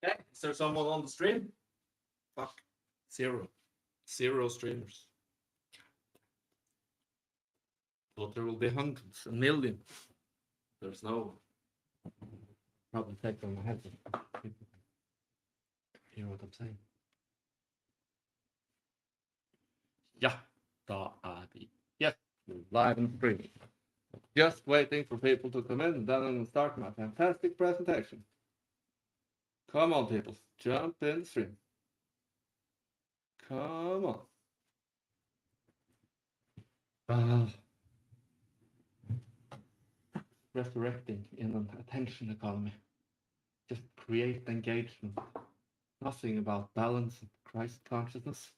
Okay, is there someone on the stream? Fuck. Zero. Zero streamers. But there will be hundreds, a million. There's no. Probably take on my head. Hear what I'm saying? Ja, da er vi. Yes, live and streaming. Just waiting for people to come in, and then I'm gonna start my fantastic presentation. Come on, people, jump in the stream. Come on. Resurrecting in an attention economy. Just create engagement. Nothing about balance and Christ consciousness.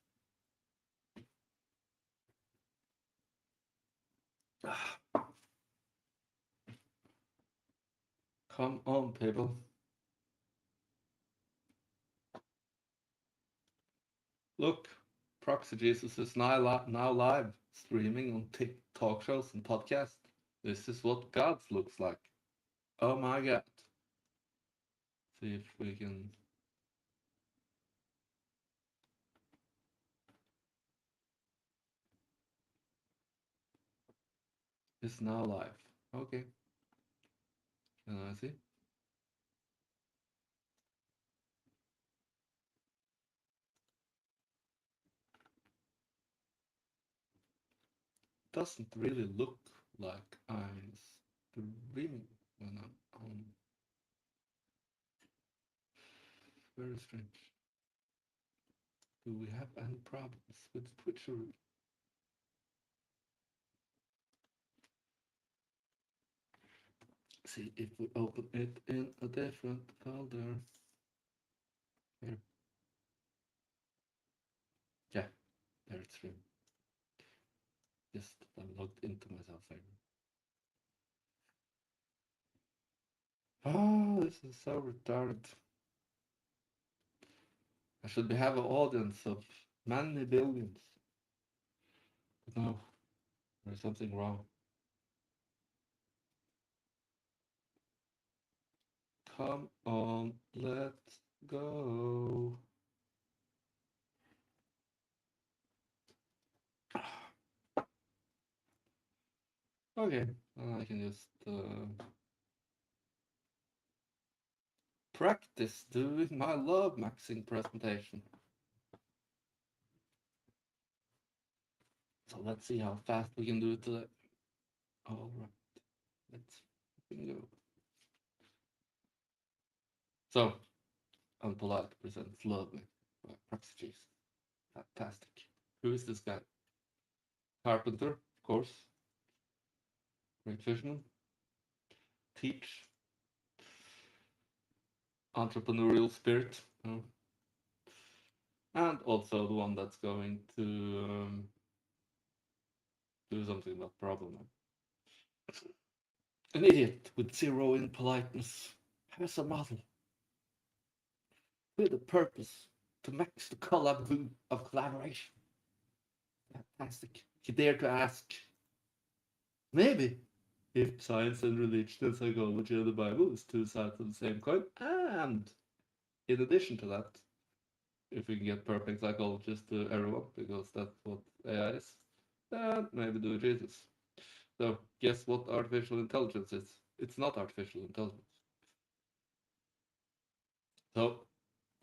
Come on, people. Look, Proxy Jesus is now live streaming on talk shows and podcasts. This is what God looks like. Oh my God. See if we can. It's now live. Okay. Can I see? Doesn't really look like I'm streaming when I'm on. Very strange. Do we have any problems with Twitch? See if we open it in a different folder. Here. Yeah, there it's stream. Just I'm logged into myself here. Oh, this is so retarded. I should have an audience of many billions. But no, there's something wrong. Come on, let's go. Okay, I can just practice doing my love maxing presentation. So let's see how fast we can do it today. All right, let's go. So, Unpolite presents Love Me by Proxy. Fantastic. Who is this guy? Carpenter, of course. Great fisherman. Teach. Entrepreneurial spirit. And also the one that's going to do something about problem. An idiot with zero in politeness has a model with a purpose to max the collab of collaboration. Fantastic. He dared to ask, maybe if science and religion and psychology of the Bible is two sides of the same coin, and in addition to that, if we can get perfect psychologists to everyone, because that's what AI is, then maybe do Jesus. So, guess what artificial intelligence is? It's not artificial intelligence. So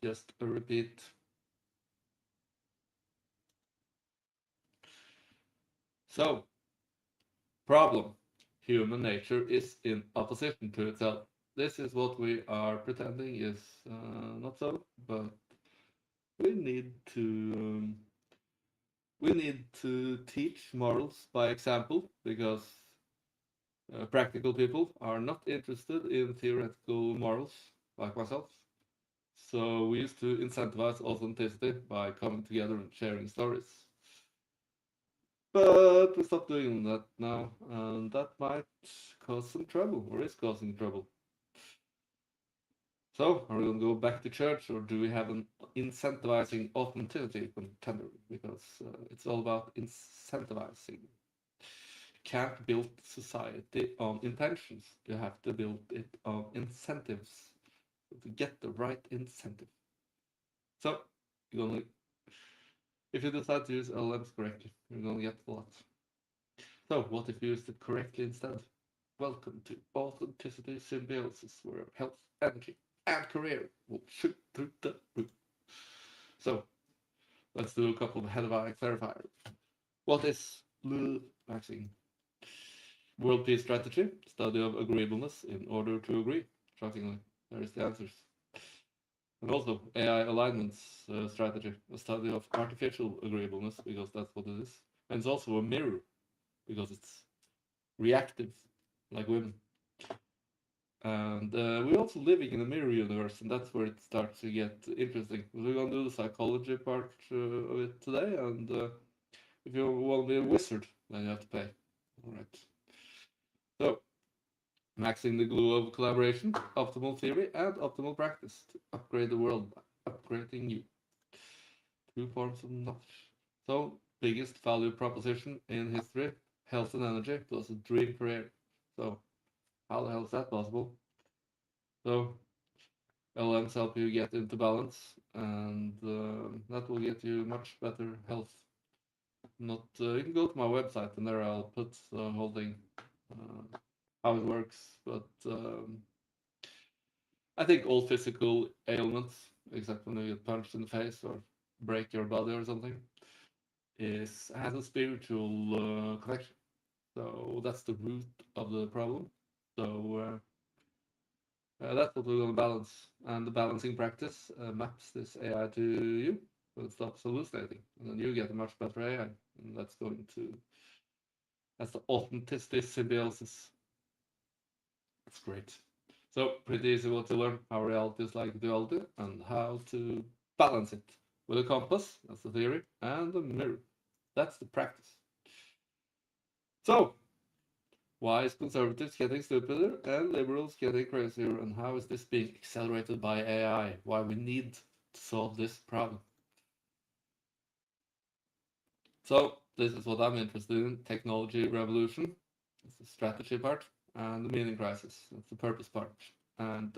just a repeat. So, problem. Human nature is in opposition to itself. This is what we are pretending is not so, but we need to we need to teach morals by example because practical people are not interested in theoretical morals like myself. So we used to incentivize authenticity by coming together and sharing stories. But we stopped doing that now, and that might cause some trouble, or is causing trouble. So, are we going to go back to church, or do we have an incentivizing authenticity contender? Because it's all about incentivizing. You can't build society on intentions. You have to build it on incentives to get the right incentive. So, you're gonna, if you decide to use LLMs correctly, you're going to get a lot. So, what if you use it correctly instead? Welcome to Authenticity Symbiosis, where health, energy, and career will shoot through the roof. So, let's do a couple of headline clarifiers. What is blue vaccine? World peace strategy, study of agreeableness in order to agree. Shockingly, there is the answers. And also AI alignments strategy, a study of artificial agreeableness, because that's what it is. And it's also a mirror, because it's reactive, like women. And we're also living in a mirror universe, and that's where it starts to get interesting. We're gonna do the psychology part of it today, and if you want to be a wizard, then you have to pay. All right. So, maxing the glue of collaboration, optimal theory, and optimal practice to upgrade the world by upgrading you. Two forms of knowledge. So, biggest value proposition in history: health and energy plus a dream career. So, how the hell is that possible? So, LMs help you get into balance, and that will get you much better health. Not you can go to my website, and there I'll put the whole thing, how it works. But I think all physical ailments, except when you get punched in the face or break your body or something, is has a spiritual connection. So that's the root of the problem. So that's what we're going to balance. And the balancing practice maps this AI to you, so it stops hallucinating. And then you get a much better AI. And that's the authenticity symbiosis. That's great. So, pretty easy what to learn how reality is like duality and how to balance it with a compass, that's the theory, and a mirror. That's the practice. So, why is conservatives getting stupider and liberals getting crazier? And how is this being accelerated by AI? Why we need to solve this problem? So this is what I'm interested in: technology revolution. It's the strategy part, and the meaning crisis. That's the purpose part. And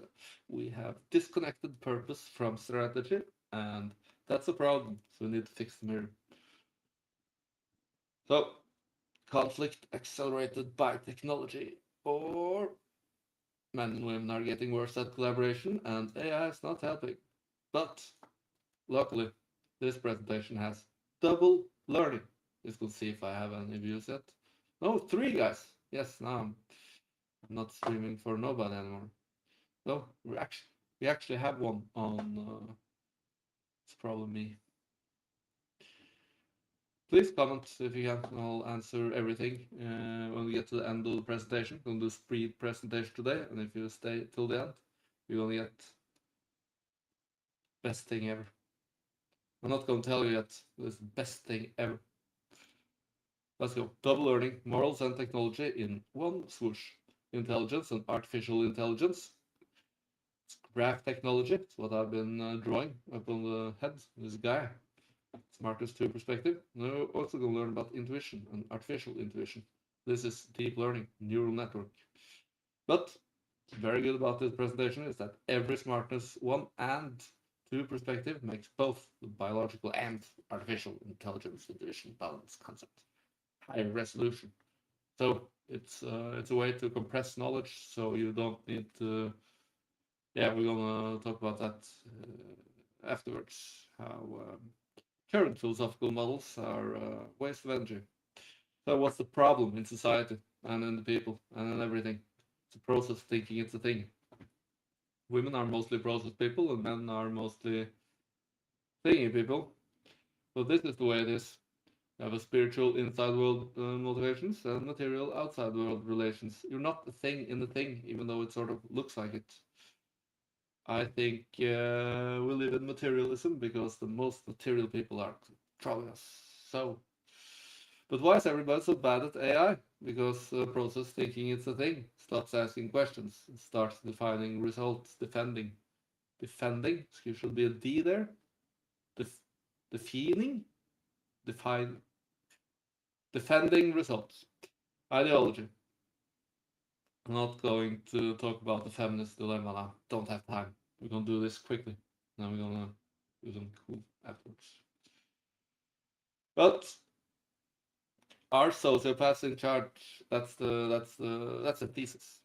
we have disconnected purpose from strategy, and that's a problem. So we need to fix the mirror. So conflict accelerated by technology, or men and women are getting worse at collaboration, and AI is not helping. But luckily, this presentation has double learning. Let's go see if I have any views yet. No, 3 guys. Yes, now I'm not streaming for nobody anymore. No, we actually have one on. It's probably me. Please comment if you can. I'll answer everything when we get to the end of the presentation. We'll do a speed presentation today, and if you stay till the end, you're gonna get best thing ever. I'm not gonna tell you yet. This is the best thing ever. Let's go. Double learning, morals and technology in one swoosh. Intelligence and artificial intelligence. Graph technology. It's what I've been drawing up on the head. This guy. Smartest 2 perspective. Now we're also going to learn about intuition and artificial intuition. This is deep learning, neural network. But very good about this presentation is that every smartness 1 and 2 perspective makes both the biological and artificial intelligence intuition balance concept high resolution. So It's a way to compress knowledge, so you don't need to. Yeah, we're gonna talk about that afterwards. How current philosophical models are waste of energy. So what's the problem in society and in the people and in everything? It's a process thinking. It's a thing. Women are mostly process people, and men are mostly thinking people. So this is the way it is. You have a spiritual inside world motivations and material outside world relations. You're not a thing in the thing, even though it sort of looks like it. I think we live in materialism because the most material people are controlling us. So, but why is everybody so bad at AI? Because process thinking it's a thing stops asking questions, starts defining results, defending. There should be a D there. Def, defining, define, defending results. Ideology. I'm not going to talk about the feminist dilemma now. Don't have time. We're gonna do this quickly. Now we're gonna do some cool afterwards. But are sociopaths in charge? That's a thesis.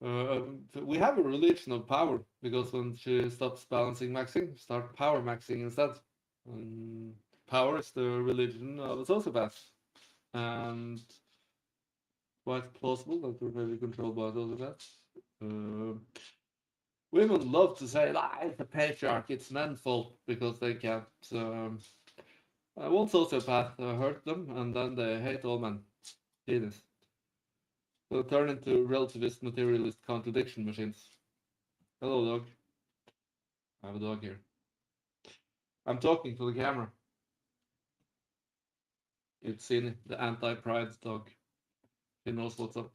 We have a religion of power because when she stops balancing maxing, start power maxing instead. Um, Power is the religion of a sociopath, and quite plausible that we're very controlled by sociopaths. Uh, Women love to say, ah, it's the patriarchy, it's men's fault because they can't. One sociopath hurt them, and then they hate all men. Genius. So turn into relativist, materialist contradiction machines. Hello, dog. I have a dog here. I'm talking to the camera. You've seen the anti-pride dog. He knows what's up.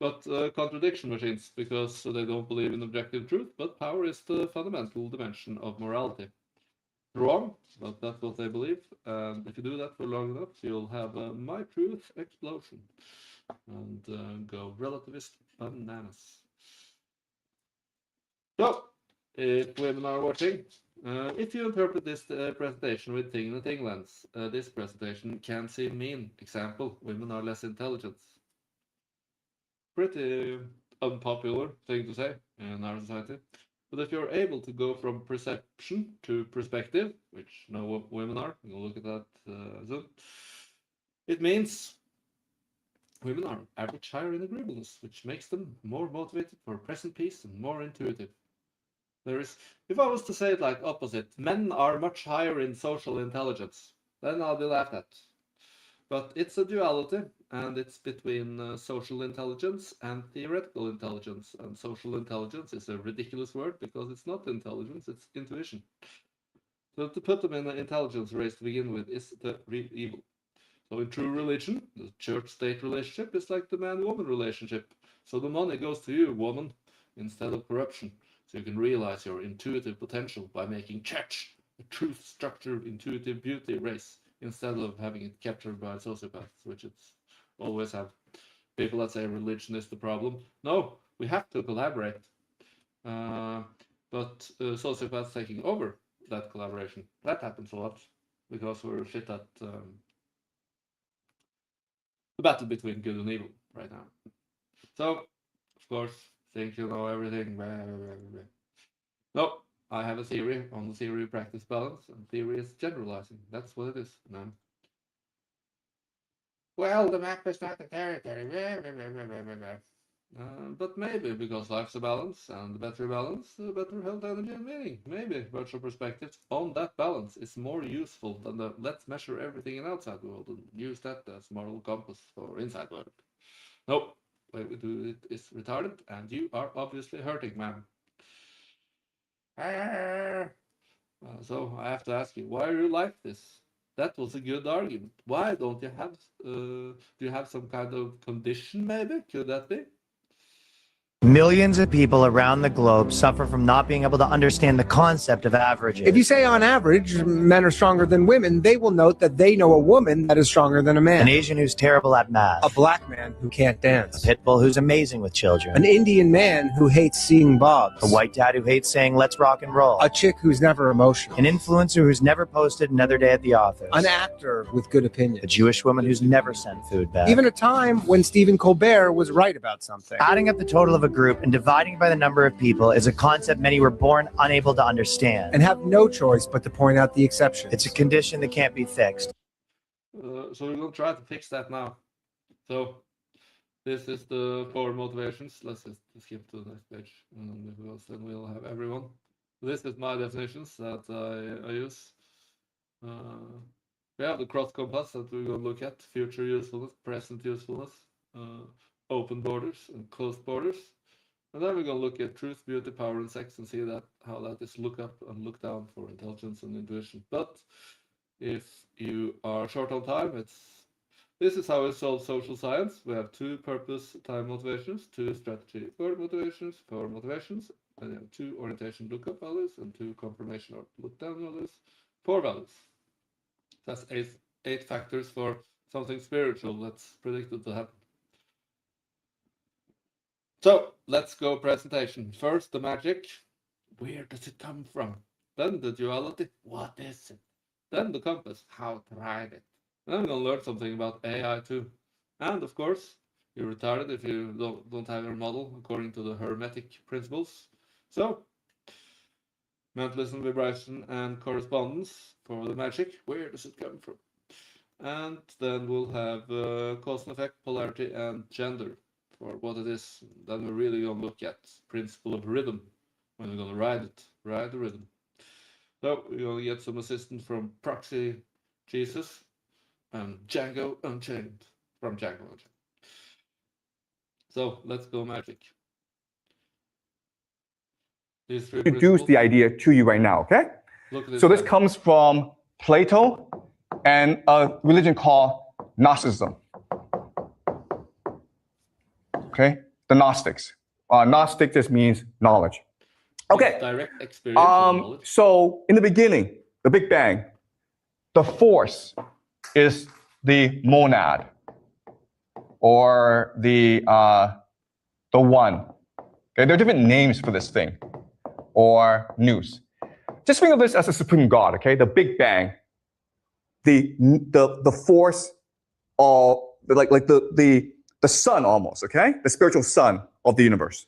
But contradiction machines, because they don't believe in objective truth, but power is the fundamental dimension of morality. Wrong, but that's what they believe. And if you do that for long enough, you'll have a my truth explosion and go relativist bananas. So, if women are watching, if you interpret this presentation with thing and thing lens, this presentation can seem mean. Example, women are less intelligent. Pretty unpopular thing to say in our society. But if you're able to go from perception to perspective, which no women are, we'll look at that soon, it means women are average higher in agreeableness, which makes them more motivated for present peace and more intuitive. There is, if I was to say it like opposite, men are much higher in social intelligence, then I'll be laughed at. But it's a duality, and it's between social intelligence and theoretical intelligence. And social intelligence is a ridiculous word because it's not intelligence, it's intuition. So to put them in an intelligence race to begin with is the real evil. So in true religion, the church-state relationship is like the man-woman relationship. So the money goes to you, woman, instead of corruption. So you can realize your intuitive potential by making church a truth structured intuitive beauty race instead of having it captured by sociopaths, which it's always have. People that say religion is the problem. No, we have to collaborate. Uh, but sociopaths taking over that collaboration, that happens a lot because we're shit at the battle between good and evil right now. So, of course, think you know everything. Blah, blah, blah, blah. No, I have a theory on the theory of practice balance, and theory is generalizing. That's what it is. No. Well, the map is not the territory. But maybe because life's a balance, and the better balance, the better health, energy, and meaning. Maybe virtual perspectives on that balance is more useful than the let's measure everything in outside world and use that as moral compass for inside world. No, way we do it is retarded, and you are obviously hurting, ma'am. So I have to ask you, why are you like this? That was a good argument. Why don't you have? Do you have some kind of condition? Maybe could that be? Millions of people around the globe suffer from not being able to understand the concept of averages. If you say on average men are stronger than women, they will note that they know a woman that is stronger than a man. An Asian who's terrible at math. A black man who can't dance. A pit bull who's amazing with children. An Indian man who hates seeing bobs. A white dad who hates saying let's rock and roll. A chick who's never emotional. An influencer who's never posted another day at the office. An actor with good opinions. A Jewish woman who's never sent food back. Even a time when Stephen Colbert was right about something. Adding up the total of a group and dividing by the number of people is a concept many were born unable to understand. And have no choice but to point out the exceptions. It's a condition that can't be fixed. So we're going to try to fix that now. So this is the 4 motivations. Let's just skip to the next page, because then we'll have everyone. This is my definitions that I use. We have the cross compass that we're going to look at: future usefulness, present usefulness, open borders and closed borders. And then we're going to look at truth, beauty, power, and sex, and see that how that is look up and look down for intelligence and intuition. But if you are short on time, this is how we solve social science. We have 2 purpose time motivations, 2 strategy word motivations, 4 motivations, and we have 2 orientation lookup values and 2 confirmation or look down values, 4 values. That's 8 factors for something spiritual that's predicted to happen. So let's go presentation. First, the magic. Where does it come from? Then the duality. What is it? Then the compass. How to ride it. Then we're going to learn something about AI too. And of course, you're retarded if you don't have your model according to the Hermetic principles. So, mentalism, vibration, and correspondence for the magic. Where does it come from? And then we'll have cause and effect, polarity, and gender for what it is. Then we're really going to look at principle of rhythm when we're going to ride the rhythm. So we're going to get some assistance from Proxy Jesus and Django Unchained from Django Unchained. So let's go magic. Introduce the idea to you right now, okay? So this comes from Plato and a religion called Gnosticism. Okay, the Gnostics. Gnostic just means knowledge. Okay. Direct experience. Knowledge. So in the beginning, the Big Bang, the force is the monad, or the one. Okay, there are different names for this thing, or nous. Just think of this as a supreme God. Okay, the Big Bang, the force of like the sun almost. Okay, the spiritual sun of the universe.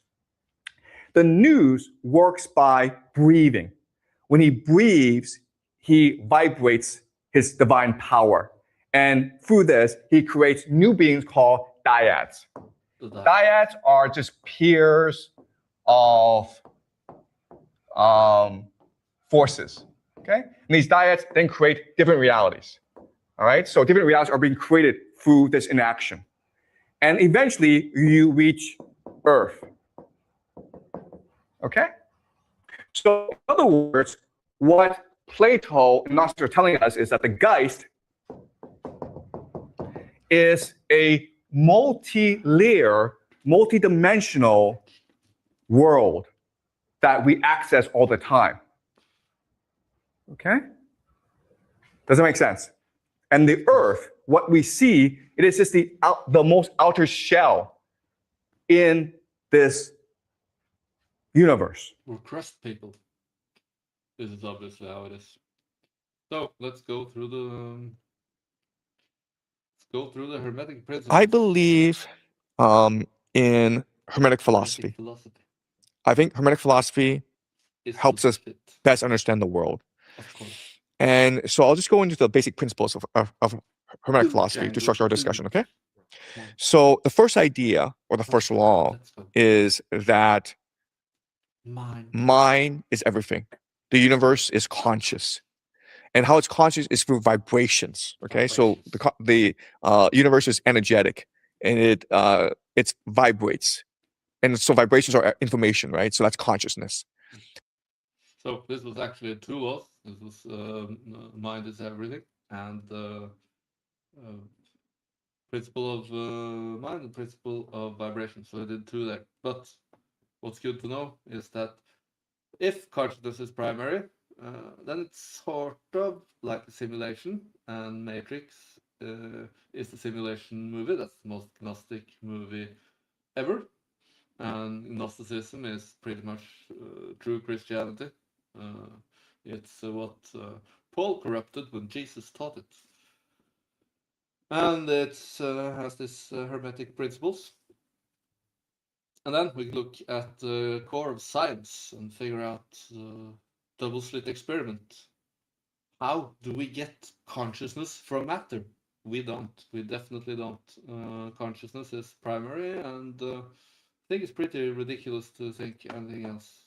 The nous works by breathing. When he breathes, he vibrates his divine power. And through this, he creates new beings called dyads. Dyads are just pairs of forces. Okay? And these dyads then create different realities. All right? So different realities are being created through this interaction. And eventually, you reach Earth. Okay? So, in other words, what Plato and Gnostics are telling us is that the Geist is a multi-layer, multi-dimensional world that we access all the time. Okay? Does that make sense? And the Earth, what we see, it is just the most outer shell in this universe. We're crust people. This is obviously how it is. So let's go through the Hermetic principles. I believe in Hermetic philosophy. I think Hermetic philosophy helps us best understand the world. Of course. And so I'll just go into the basic principles of Hermetic philosophy to structure our discussion, okay? So the first idea, or the first law, is that mind is everything. The universe is conscious. And how it's conscious is through vibrations, okay? So the universe is energetic, and it vibrates. And so vibrations are information, right? So that's consciousness. So this was actually 2 laws. This was mind is everything, and principle of mind and principle of vibration. So I did 2 there. But what's good to know is that if consciousness is primary, then it's sort of like a simulation, and Matrix is the simulation movie. That's the most Gnostic movie ever. And Gnosticism is pretty much true Christianity. It's what Paul corrupted when Jesus taught it. And it has this hermetic principles. And then we look at the core of science and figure out the double slit experiment. How do we get consciousness from matter? We don't. We definitely don't. Consciousness is primary, and I think it's pretty ridiculous to think anything else.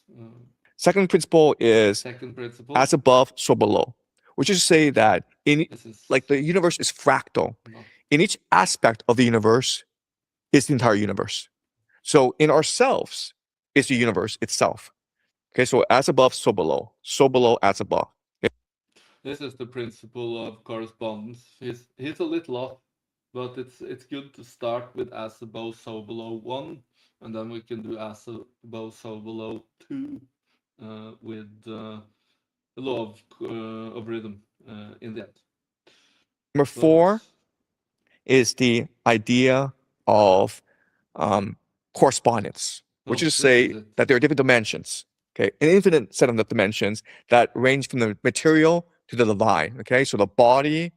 Second principle is Second principle. as above, so below, which is to say that This is like the universe is fractal. not In each aspect of the universe is the entire universe. So in ourselves is the universe itself. Okay, so as above, so below, as above. This is the principle of correspondence. He's a little off, but it's good to start with as above, so below 1, and then we can do as above, so below 2 with the law of rhythm in the end. Number 4 is the idea of correspondence, which is to say that there are different dimensions. Okay, an infinite set of dimensions that range from the material to the divine. Okay, so the body,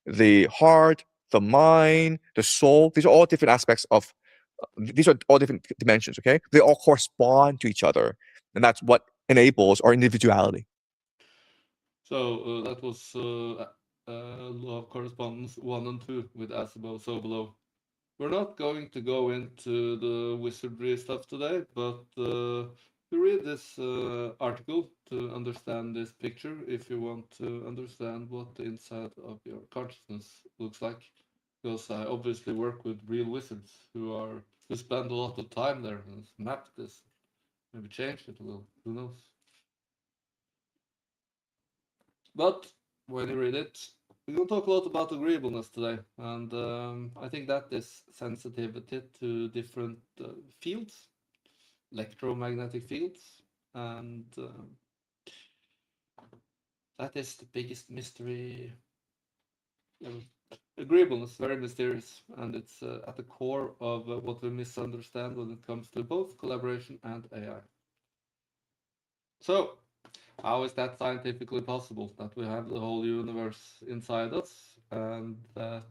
the heart, the mind, the soul, these are all different aspects of, these are all different dimensions. Okay, they all correspond to each other, and that's what enables our individuality. So that was law of correspondence 1 and 2 with as above, so below. We're not going to go into the wizardry stuff today, but you read this article to understand this picture if you want to understand what the inside of your consciousness looks like. Because I obviously work with real wizards who spend a lot of time there and map this. Maybe change it a little. Who knows? But when you read it, we're going to talk a lot about agreeableness today, and I think that is sensitivity to different fields, electromagnetic fields, and that is the biggest mystery. Agreeableness, very mysterious, and it's at the core of what we misunderstand when it comes to both collaboration and AI. So, how is that scientifically possible, that we have the whole universe inside us and that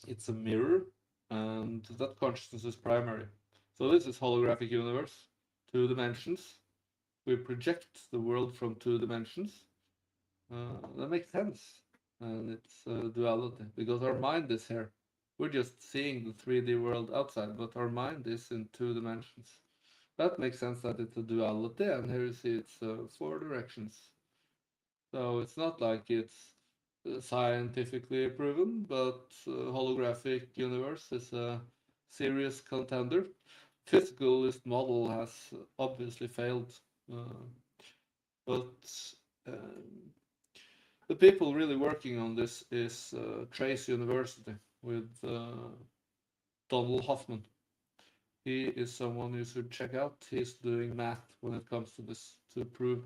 it's a mirror and that consciousness is primary? So this is holographic universe, 2 dimensions. We project the world from 2 dimensions. That makes sense, and it's duality because our mind is here. We're just seeing the 3D world outside, but our mind is in 2 dimensions. That makes sense that it's a duality, and here you see it's 4 directions. So it's not like it's scientifically proven, but holographic universe is a serious contender. Physicalist model has obviously failed, but the people really working on this is Trace University with Donald Hoffman. He is someone you should check out. He's doing math when it comes to this to prove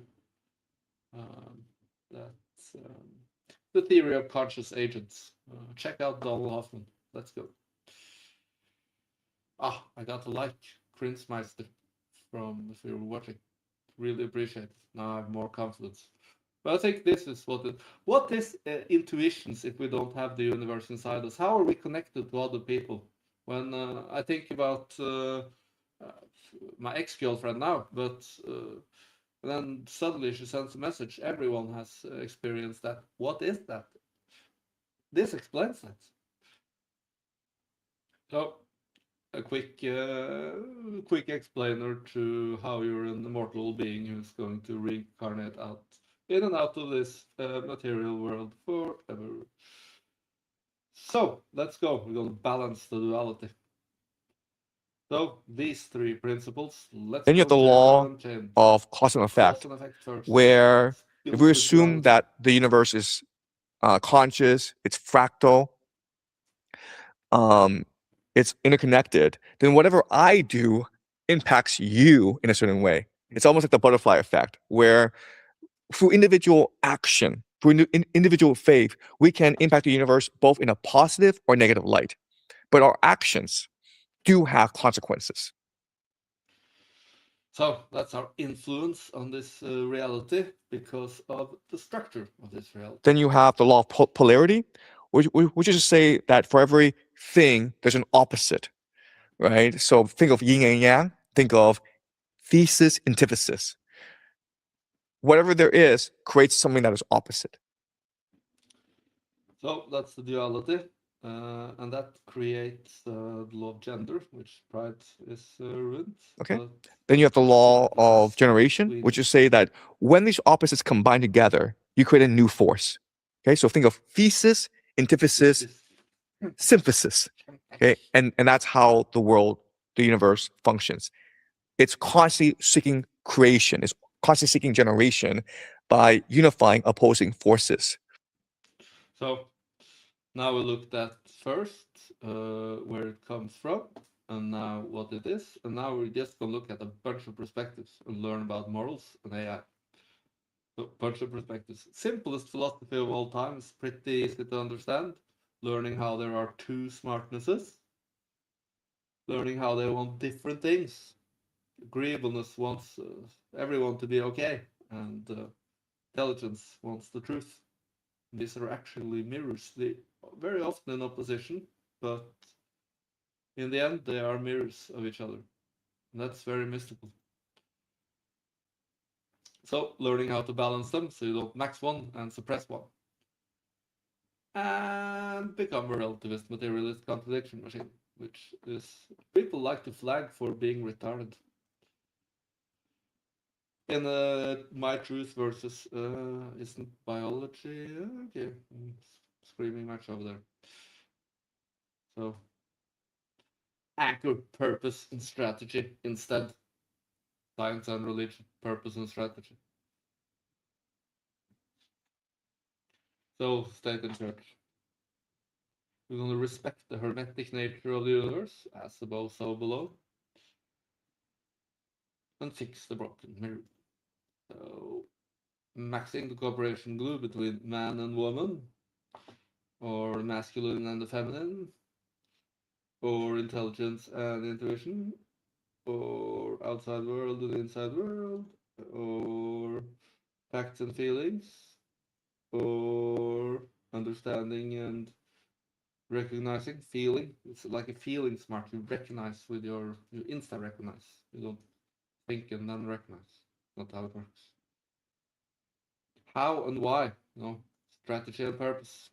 that the theory of conscious agents. Check out Donald Hoffman. Let's go. I got a like, Krinsmeister, from if you're watching. Really appreciate it. Now I have more confidence. But I think this is what is intuitions if we don't have the universe inside us? How are we connected to other people? When I think about my ex-girlfriend now, but then suddenly she sends a message. Everyone has experienced that. What is that? This explains that. So a quick explainer to how you're an immortal being who's going to reincarnate out in and out of this material world forever. So let's go. We're going to balance the duality. So these 3 principles. Then you have the law of cause and effect, where if we assume that the universe is conscious, it's fractal, it's interconnected, then whatever I do impacts you in a certain way. It's almost like the butterfly effect, where through individual action, through individual faith, we can impact the universe both in a positive or negative light. But our actions do have consequences. So that's our influence on this reality because of the structure of this reality. Then you have the law of polarity, which is to say that for every thing, there's an opposite, right? So think of yin and yang, think of thesis, antithesis. Whatever there is creates something that is opposite. So that's the duality, and that creates the law of gender, which pride is ruined. Okay. But Then you have the law this of is generation, between- which is say that when these opposites combine together, you create a new force. Okay, so think of thesis, antithesis, this- synthesis. Okay, and that's how the world, the universe functions. It's constantly seeking creation, it's constantly seeking generation by unifying opposing forces. So now we looked at first where it comes from, and now what it is, and now we're just gonna look at a bunch of perspectives and learn about morals and AI. So, bunch of perspectives. Simplest philosophy of all time is pretty easy to understand. Learning how there are two smartnesses. Learning how they want different things. Agreeableness wants everyone to be okay, and intelligence wants the truth. These are actually mirrors. They very often in opposition, but in the end, they are mirrors of each other. And that's very mystical. So, learning how to balance them so you don't max one and suppress one. And become a relativist materialist contradiction machine, which is people like to flag for being retarded. In my truth versus isn't biology okay? Screaming match over there. So anchor purpose and strategy instead. Science and religion, purpose and strategy. So state and church. We're going to respect the hermetic nature of the universe, as above, so below, and fix the broken mirror. So maxing the cooperation glue between man and woman, or masculine and the feminine, or intelligence and intuition, or outside world and inside world, or facts and feelings, or understanding and recognizing, feeling. It's like a feeling smart. You recognize with you insta recognize. You don't think and then recognize. Not how it works. How and why? Strategy and purpose.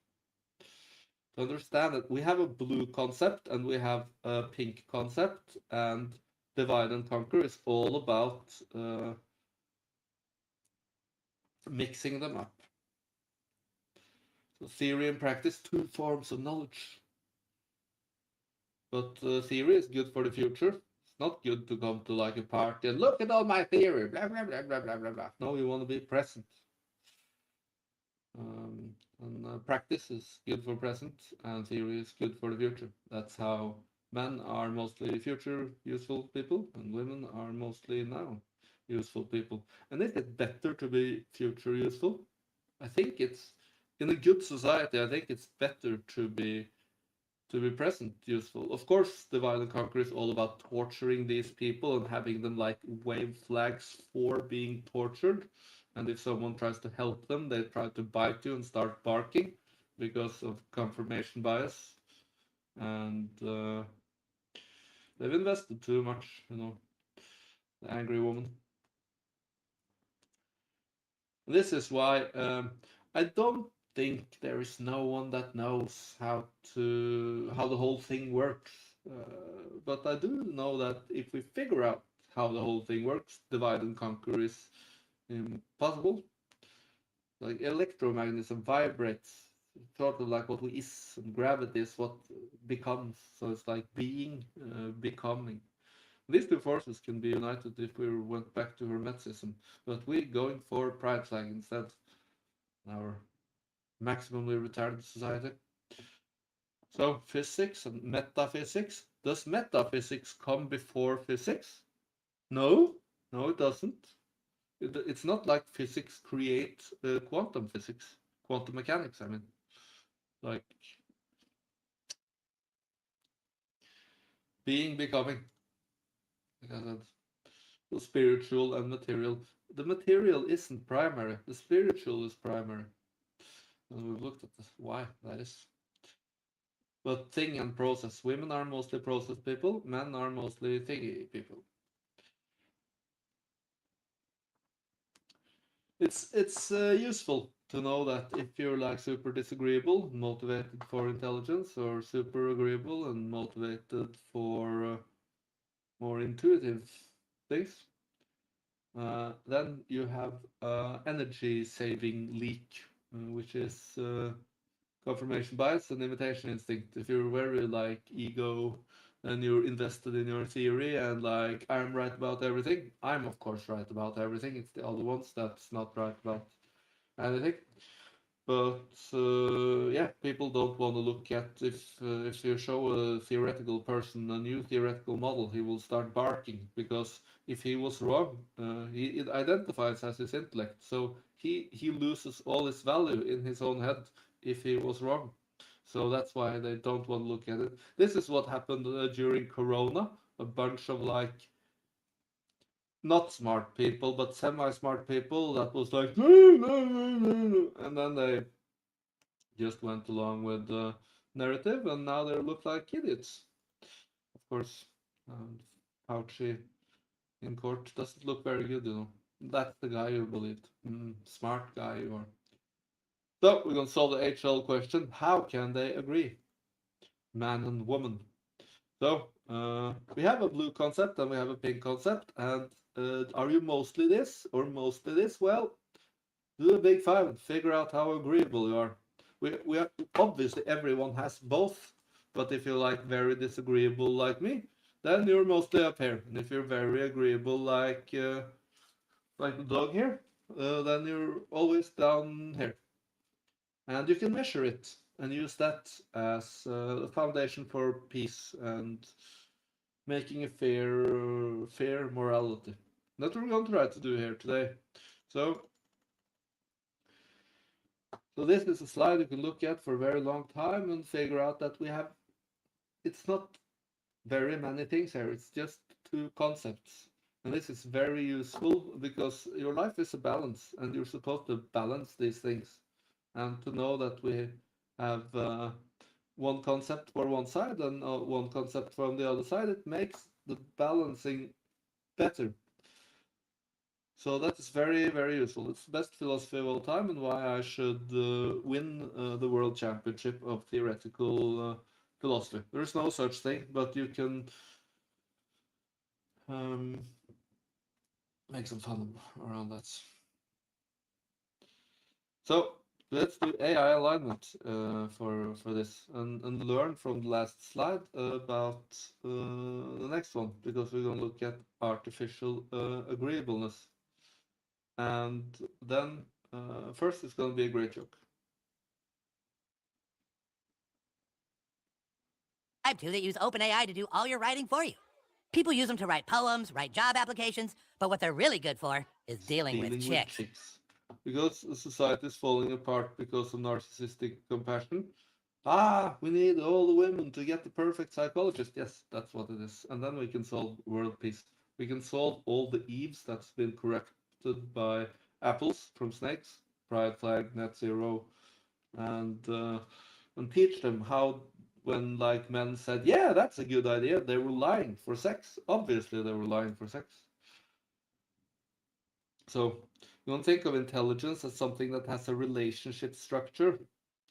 To understand that we have a blue concept and we have a pink concept, and divide and conquer is all about mixing them up. So theory and practice, two forms of knowledge. But theory is good for the future. It's not good to come to like a party and look at all my theory, blah blah blah blah blah blah blah. No, you want to be present. And practice is good for present, and theory is good for the future. That's how men are mostly future useful people, and women are mostly now useful people. And is it better to be future useful? I think it's in a good society. I think it's better to be present useful. Of course, divide and conquer is all about torturing these people and having them like wave flags for being tortured. And if someone tries to help them, they try to bite you and start barking because of confirmation bias. And they've invested too much, the angry woman. This is why I don't think there is no one that knows how the whole thing works. But I do know that if we figure out how the whole thing works, divide and conquer is impossible. Like electromagnetism vibrates, sort of like what we is, and gravity is what becomes. So it's like being, becoming. These two forces can be united if we went back to Hermeticism, but we're going for pride flag instead. Our maximally retarded society. So physics and metaphysics. Does metaphysics come before physics? No, no, it doesn't. It's not like physics creates quantum physics, quantum mechanics. I mean, like being, becoming. Like I said, the spiritual and material. The material isn't primary. The spiritual is primary. And we've looked at this, why that is. But thing and process. Women are mostly process people. Men are mostly thingy people. It's useful to know that if you're like super disagreeable, motivated for intelligence, or super agreeable and motivated for more intuitive things, then you have energy saving leak, which is confirmation bias and imitation instinct. If you're very like ego and you're invested in your theory and like I'm right about everything, I'm of course right about everything. It's the other ones that's not right about anything. But yeah, people don't want to look at if you show a theoretical person a new theoretical model, he will start barking because if he was wrong, it identifies as his intellect. So he loses all his value in his own head if he was wrong. So that's why they don't want to look at it. This is what happened during Corona. A bunch of like not smart people, but semi-smart people that was like, no, no, no, no, no. And then they just went along with the narrative, and now they look like idiots. Of course, Fauci in court doesn't look very good, you know. That's the guy you believed. Smart guy you are. So we're gonna solve the HL question. How can they agree? Man and woman. So we have a blue concept and we have a pink concept. And are you mostly this or mostly this? Well, do a big five and figure out how agreeable you are. We are obviously everyone has both, but if you're like very disagreeable like me, then you're mostly up here. And if you're very agreeable like the dog here, then you're always down here. And you can measure it and use that as a foundation for peace and making a fair morality. That's what we're going to try to do here today. So this is a slide you can look at for a very long time and figure out that we have, it's not very many things here, it's just two concepts. And this is very useful because your life is a balance and you're supposed to balance these things. And to know that we have one concept for one side and one concept from the other side, it makes the balancing better. So that is very, very useful. It's the best philosophy of all time and why I should win the world championship of theoretical philosophy. There is no such thing, but you can make some fun around that. So let's do AI alignment for this and learn from the last slide about the next one, because we're going to look at artificial agreeableness. And then first it's going to be a great joke. To that use OpenAI to do all your writing for you. People use them to write poems, write job applications, but what they're really good for is dealing with chicks. Because society is falling apart because of narcissistic compassion. We need all the women to get the perfect psychologist. Yes, that's what it is. And then we can solve world peace. We can solve all the Eves that's been corrupted by apples from snakes, pride flag, net zero, and teach them how, when like men said, yeah, that's a good idea, they were lying for sex. Obviously they were lying for sex. So you don't think of intelligence as something that has a relationship structure,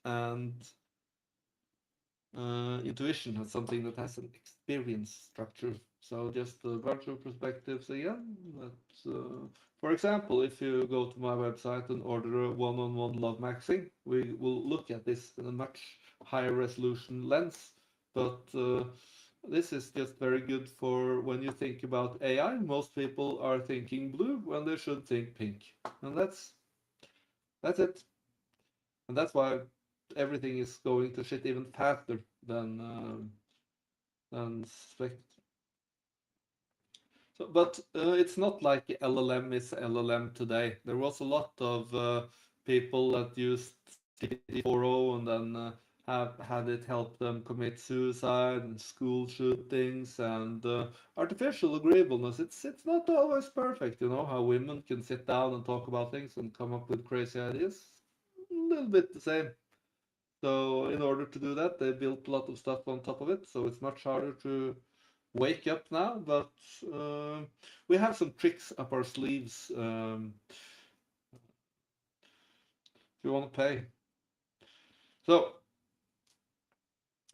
and intuition as something that has an experience structure. So just a bunch of perspectives again. But, for example, if you go to my website and order a one-on-one love maxing, we will look at this in a much higher resolution lens. But this is just very good for when you think about AI. Most people are thinking blue when they should think pink, and that's it. And that's why everything is going to shit even faster than suspected. So, but it's not like LLM is LLM today. There was a lot of people that used GPT-4o and then have had it help them commit suicide and school shootings and artificial agreeableness. It's not always perfect, you know, how women can sit down and talk about things and come up with crazy ideas. A little bit the same. So in order to do that, they built a lot of stuff on top of it. So it's much harder to wake up now, but we have some tricks up our sleeves if you want to pay. So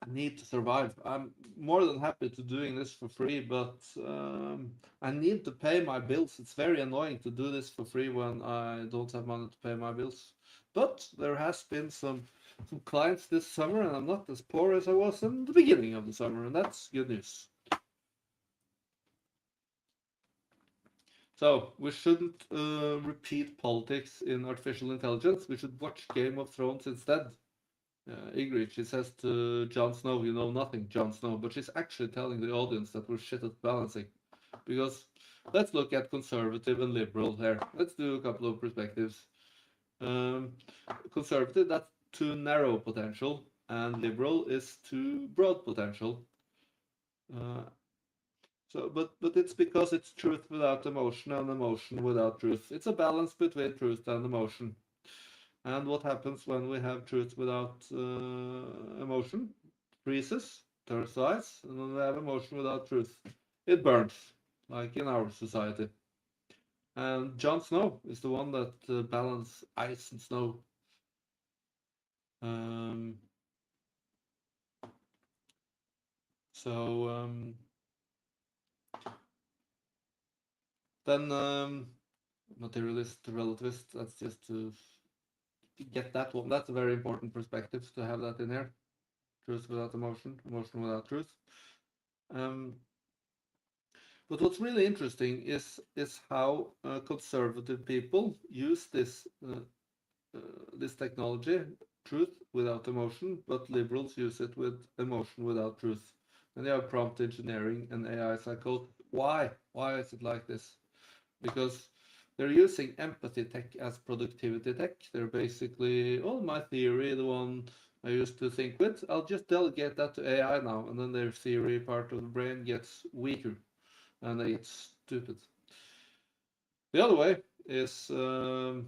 I need to survive. I'm more than happy to doing this for free, but I need to pay my bills. It's very annoying to do this for free when I don't have money to pay my bills. But there has been some clients this summer, and I'm not as poor as I was in the beginning of the summer, and that's good news. So we shouldn't repeat politics in artificial intelligence. We should watch Game of Thrones instead. Ygritte, she says to Jon Snow, "You know nothing, Jon Snow," but she's actually telling the audience that we're shit at balancing. Because let's look at conservative and liberal here. Let's do a couple of perspectives. Conservative, that's too narrow potential, and liberal is too broad potential. But it's because it's truth without emotion and emotion without truth. It's a balance between truth and emotion. And what happens when we have truth without emotion? Freezes, turns to ice, and when we have emotion without truth, it burns, like in our society. And Jon Snow is the one that balances ice and snow. Um, so then materialist, relativist, that's just to get that one. That's a very important perspective to have that in here. Truth without emotion, emotion without truth. But what's really interesting is how conservative people use this technology, truth without emotion, but liberals use it with emotion without truth. And they have prompt engineering and AI psychology. Why? Why is it like this? Because they're using empathy tech as productivity tech. They're basically, oh, my theory, the one I used to think with, I'll just delegate that to AI now, and then their theory part of the brain gets weaker, and they get stupid. The other way is, the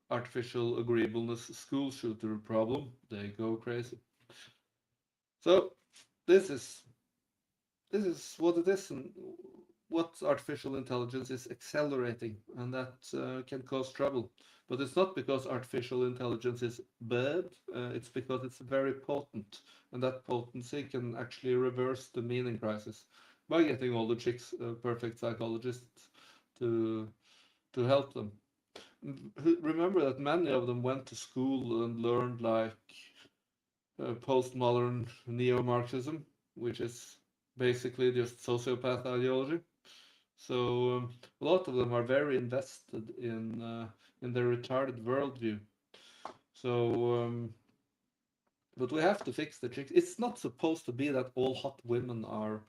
artificial agreeableness school shooter problem. They go crazy. So this is what it is, and what artificial intelligence is accelerating, and that can cause trouble. But it's not because artificial intelligence is bad, it's because it's very potent, and that potency can actually reverse the meaning crisis by getting all the chicks perfect psychologists to help them. Remember that many of them went to school and learned like postmodern neo-Marxism, which is basically just sociopath ideology. So a lot of them are very invested in their retarded worldview. So, but we have to fix the chicks. It's not supposed to be that all hot women are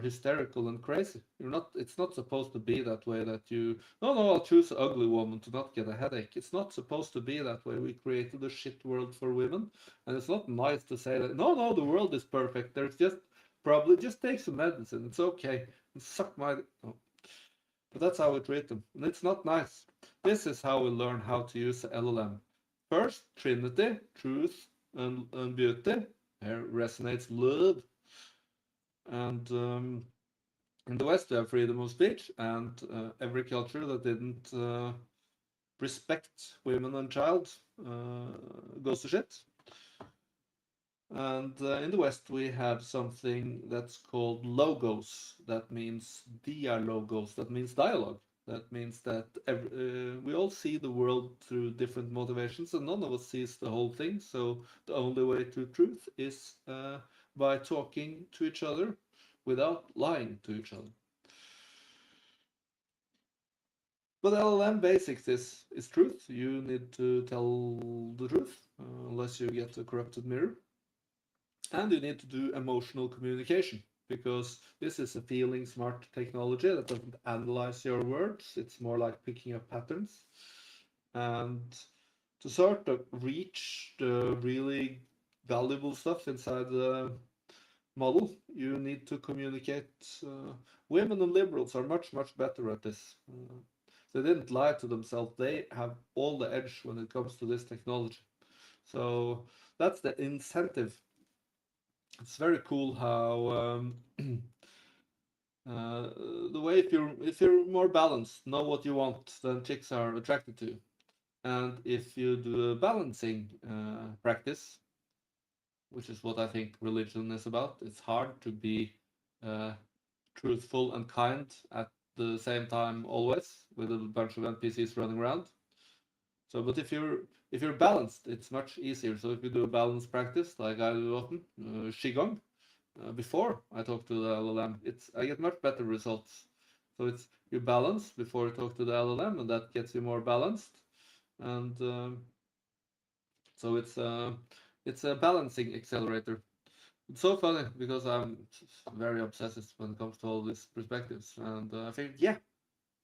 hysterical and crazy. You're not. It's not supposed to be that way. That you no, I'll choose an ugly woman to not get a headache. It's not supposed to be that way. We created a shit world for women, and it's not nice to say that. No, the world is perfect. There's just probably just take some medicine. It's okay. And suck my. No. But that's how we treat them, and it's not nice. This is how we learn how to use the LLM. First, Trinity, truth and beauty. Here resonates love. And in the West, we have freedom of speech, and every culture that didn't respect women and child goes to shit. And in the West, we have something that's called logos. That means dialogos. That means dialogue. That means that we all see the world through different motivations, and none of us sees the whole thing. So the only way to truth is by talking to each other without lying to each other. But LLM basics is truth. You need to tell the truth, unless you get a corrupted mirror. And you need to do emotional communication, because this is a feeling smart technology that doesn't analyze your words. It's more like picking up patterns. And to sort of reach the really valuable stuff inside the model, you need to communicate. Women and liberals are much, much better at this. They didn't lie to themselves. They have all the edge when it comes to this technology. So that's the incentive. It's very cool how the way if you're more balanced, know what you want, then chicks are attracted to. And if you do a balancing practice, which is what I think religion is about, it's hard to be uh, truthful and kind at the same time always with a bunch of NPCs running around. So, but if you're balanced, it's much easier. So if you do a balanced practice, like I do often, Qigong, before I talk to the LLM, I get much better results. So it's you balance before you talk to the LLM, and that gets you more balanced. And so it's a balancing accelerator. It's so funny because I'm very obsessive when it comes to all these perspectives, and I think yeah,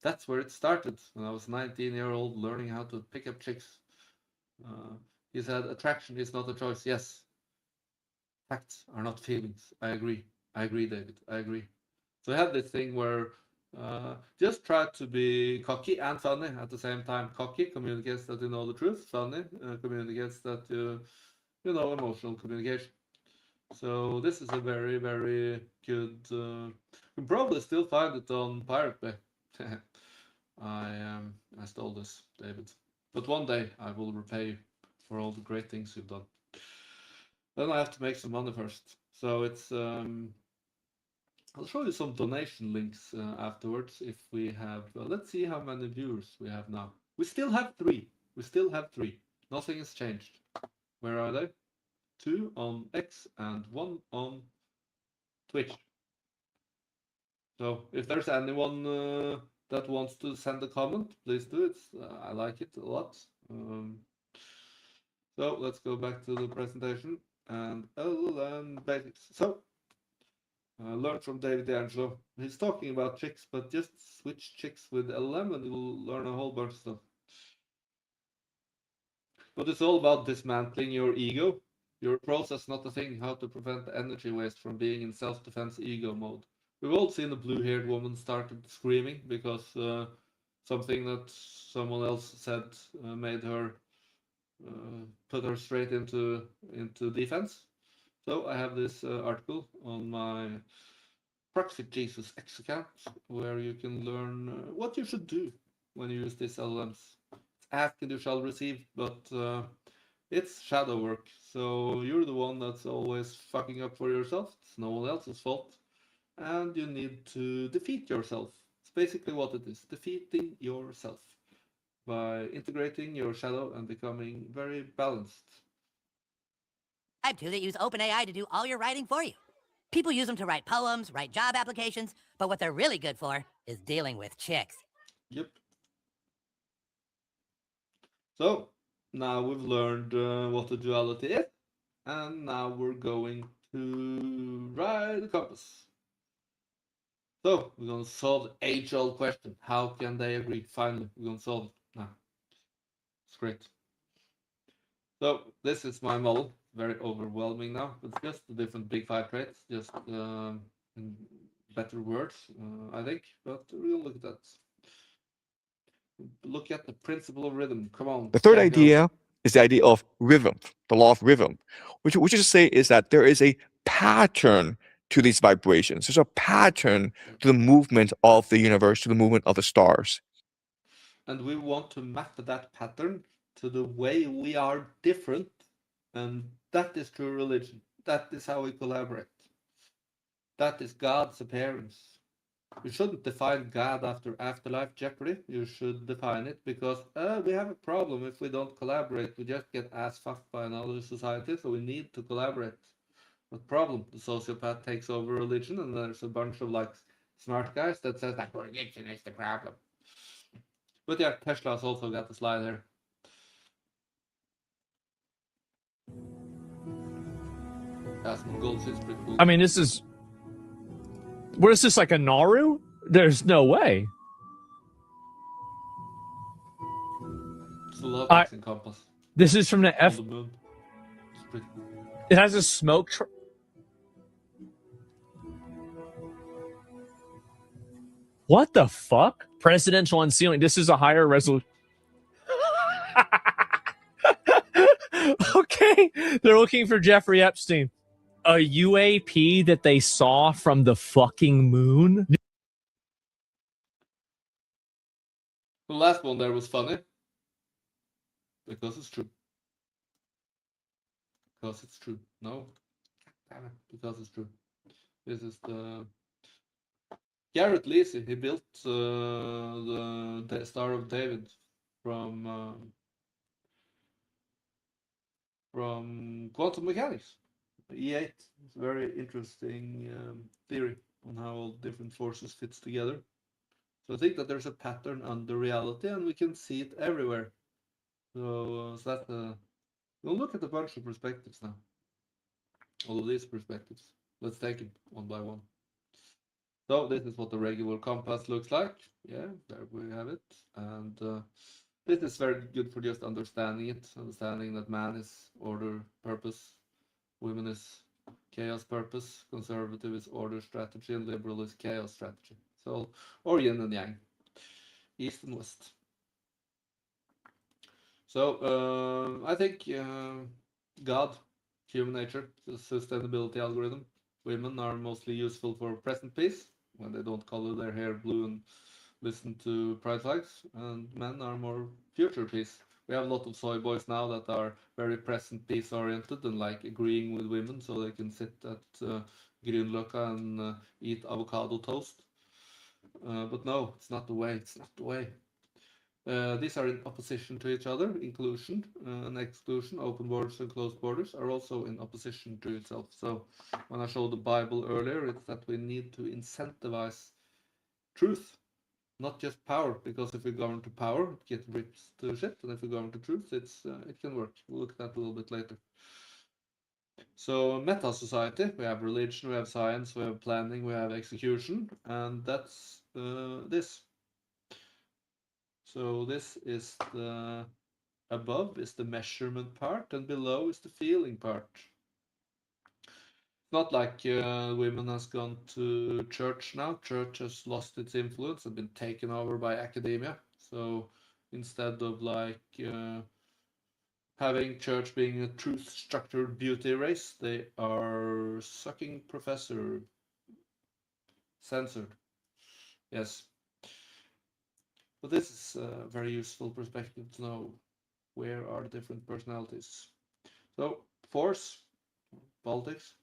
that's where it started when I was 19-year-old learning how to pick up chicks. He said attraction is not a choice. Yes, facts are not feelings. I agree. I agree, David. I agree. So I had this thing where just try to be cocky and funny at the same time. Cocky communicates that you know the truth. Funny communicates that you know emotional communication. So this is a very, very good. You can probably still find it on Pirate Bay. I stole this, David. But one day I will repay you for all the great things you've done. Then I have to make some money first. So it's I'll show you some donation links afterwards if we have. Let's see how many viewers we have now. We still have 3. We still have 3. Nothing has changed. Where are they? 2 on X and 1 on Twitch. So if there's anyone that wants to send a comment, please do it. I like it a lot. So let's go back to the presentation and LLM basics. So learn from David D'Angelo. He's talking about chicks, but just switch chicks with LLM and you'll learn a whole bunch of stuff. But it's all about dismantling your ego. Your process, not a thing. How to prevent energy waste from being in self-defense ego mode. We've all seen a blue-haired woman started screaming because something that someone else said made her put her straight into defense. So I have this article on my Proxy Jesus X account where you can learn what you should do when you use these LLMs. It's ask and you shall receive, but it's shadow work. So you're the one that's always fucking up for yourself. It's no one else's fault. And you need to defeat yourself. It's basically what it is, defeating yourself by integrating your shadow and becoming very balanced. To that use OpenAI to do all your writing for you. People use them to write poems, write job applications, but what they're really good for is dealing with chicks. Yep. So now we've learned what the duality is, and now we're going to write the compass. So we're going to solve the age-old question. How can they agree? Finally, we're going to solve it now. It's great. So this is my model. Very overwhelming now. It's just the different big 5 traits, just in better words, I think. But we'll look at that. Look at the principle of rhythm. Come on. The third idea is the idea of rhythm, the law of rhythm, which is to say is that there is a pattern to these vibrations. There's a pattern to the movement of the universe, to the movement of the stars. And we want to map that pattern to the way we are different. And that is true religion. That is how we collaborate. That is God's appearance. You shouldn't define God after afterlife jeopardy. You should define it because we have a problem if we don't collaborate. We just get ass fucked by another society, so we need to collaborate. What problem? The sociopath takes over religion, and there's a bunch of like smart guys that says that religion is the problem. But yeah, Tesla's also got the slide here. Asmon Gold is pretty cool. I mean, this is. What is this, like a Naru? There's no way. It's a love fixing compass This is from the on F. the moon. It's pretty cool. It has a smoke. What the fuck? Presidential unsealing. This is a higher resolution. Okay. They're looking for Jeffrey Epstein. A UAP that they saw from the fucking moon? The last one there was funny. Because it's true. Because it's true. No. Damn it. Because it's true. This is the Garrett Lacey. He built the Star of David from quantum mechanics. E8. It's a very interesting theory on how all different forces fits together. So I think that there's a pattern under reality, and we can see it everywhere. So that's we'll look at a bunch of perspectives now. All of these perspectives. Let's take it one by one. So this is what the regular compass looks like. Yeah, there we have it. And this is very good for just understanding it, understanding that man is order, purpose, women is chaos, purpose, conservative is order, strategy, and liberal is chaos, strategy. So, or yin and yang, east and west. So I think God, human nature, the sustainability algorithm. Women are mostly useful for present peace when they don't color their hair blue and listen to pride flags, and men are more future peace. We have a lot of soy boys now that are very present peace oriented and like agreeing with women so they can sit at Grünerløkka and eat avocado toast. But no, it's not the way. It's not the way. These are in opposition to each other. Inclusion and exclusion, open borders and closed borders, are also in opposition to itself. So when I showed the Bible earlier, it's that we need to incentivize truth, not just power. Because if we go into power, it gets ripped to shit, and if we go into truth, it can work. We'll look at that a little bit later. So meta society, we have religion, we have science, we have planning, we have execution, and that's this. So this is the above is the measurement part, and below is the feeling part. It's not like women has gone to church now. Church has lost its influence and been taken over by academia. So instead of like having church being a truth structured beauty race, they are sucking professor censored. Yes. But this is a very useful perspective to know where are the different personalities. So force, politics,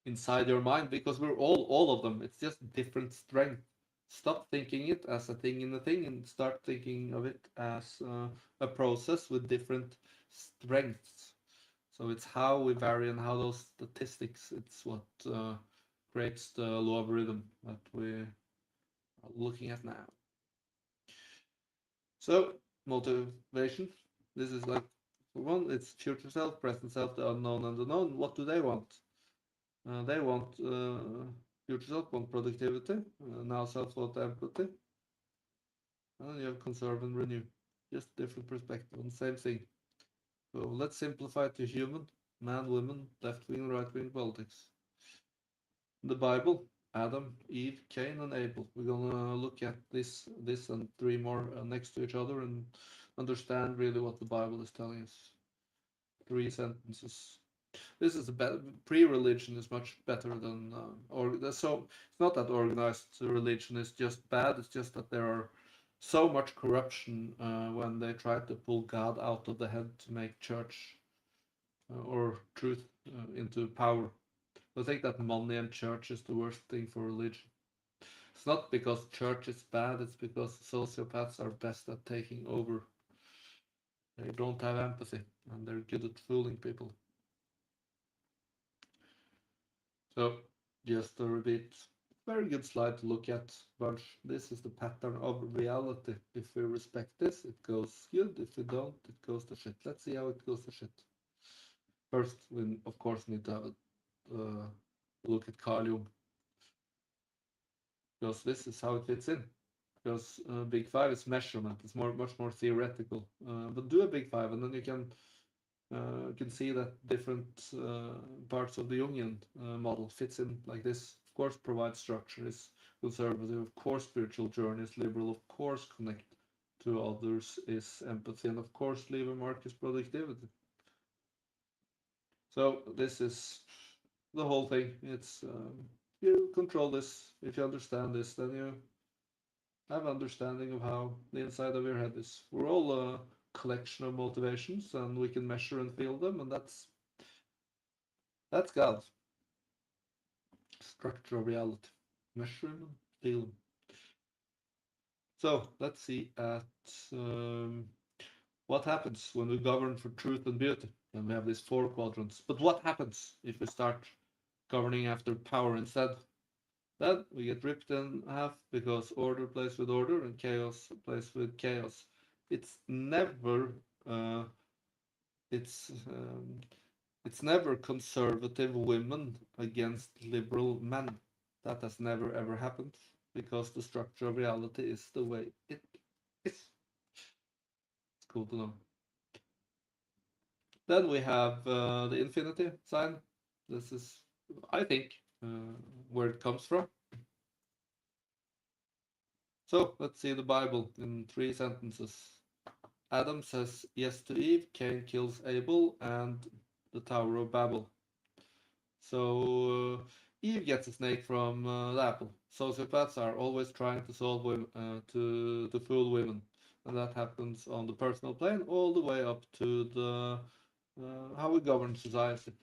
inside your mind, because we're all of them. It's just different strength. Stop thinking it as a thing in a thing and start thinking of it as a process with different strengths. So it's how we vary and how those statistics, it's what creates the law of rhythm that we are looking at now. So motivation, this is like one, it's future self, present self, the unknown and the known. What do they want? They want future self, want productivity, now self want empathy, and then you have conserve and renew. Just different perspective on the same thing. So let's simplify it to human, man, women, left wing, right wing politics. The Bible, Adam, Eve, Cain, and Abel. We're gonna look at this and three more next to each other and understand really what the Bible is telling us. 3 sentences. This is a better pre-religion is much better than so it's not that organized religion is just bad. It's just that there are so much corruption when they try to pull God out of the head to make church or truth into power. I think that money and church is the worst thing for religion. It's not because church is bad, it's because sociopaths are best at taking over. They don't have empathy and they're good at fooling people. So, just to repeat, very good slide to look at, bunch. This is the pattern of reality. If we respect this, it goes good. If we don't, it goes to shit. Let's see how it goes to shit. First, we of course need to have a look at Carl Jung, because this is how it fits in. Because Big Five is measurement; it's much more theoretical. But do a Big Five, and then you can see that different parts of the Jungian model fits in like this. Of course, provide structure is conservative. Of course, spiritual journey is liberal. Of course, connect to others is empathy, and of course, leave a mark is productivity. So this is the whole thing. It's you control this. If you understand this, then you have understanding of how the inside of your head is. We're all a collection of motivations, and we can measure and feel them, and that's God. Structure of reality. Measure them and feel them. So let's see at what happens when we govern for truth and beauty. And we have these 4 quadrants. But what happens if we start governing after power instead? Then we get ripped in half because order plays with order and chaos plays with chaos. It's never it's never conservative women against liberal men. That has never ever happened because the structure of reality is the way it is. It's cool to know. Then we have the infinity sign. This is, I think, where it comes from. So let's see the Bible in 3 sentences. Adam says yes to Eve, Cain kills Abel, and the Tower of Babel. So Eve gets a snake from the apple. Sociopaths are always trying to solve to fool women, and that happens on the personal plane all the way up to the how we govern society.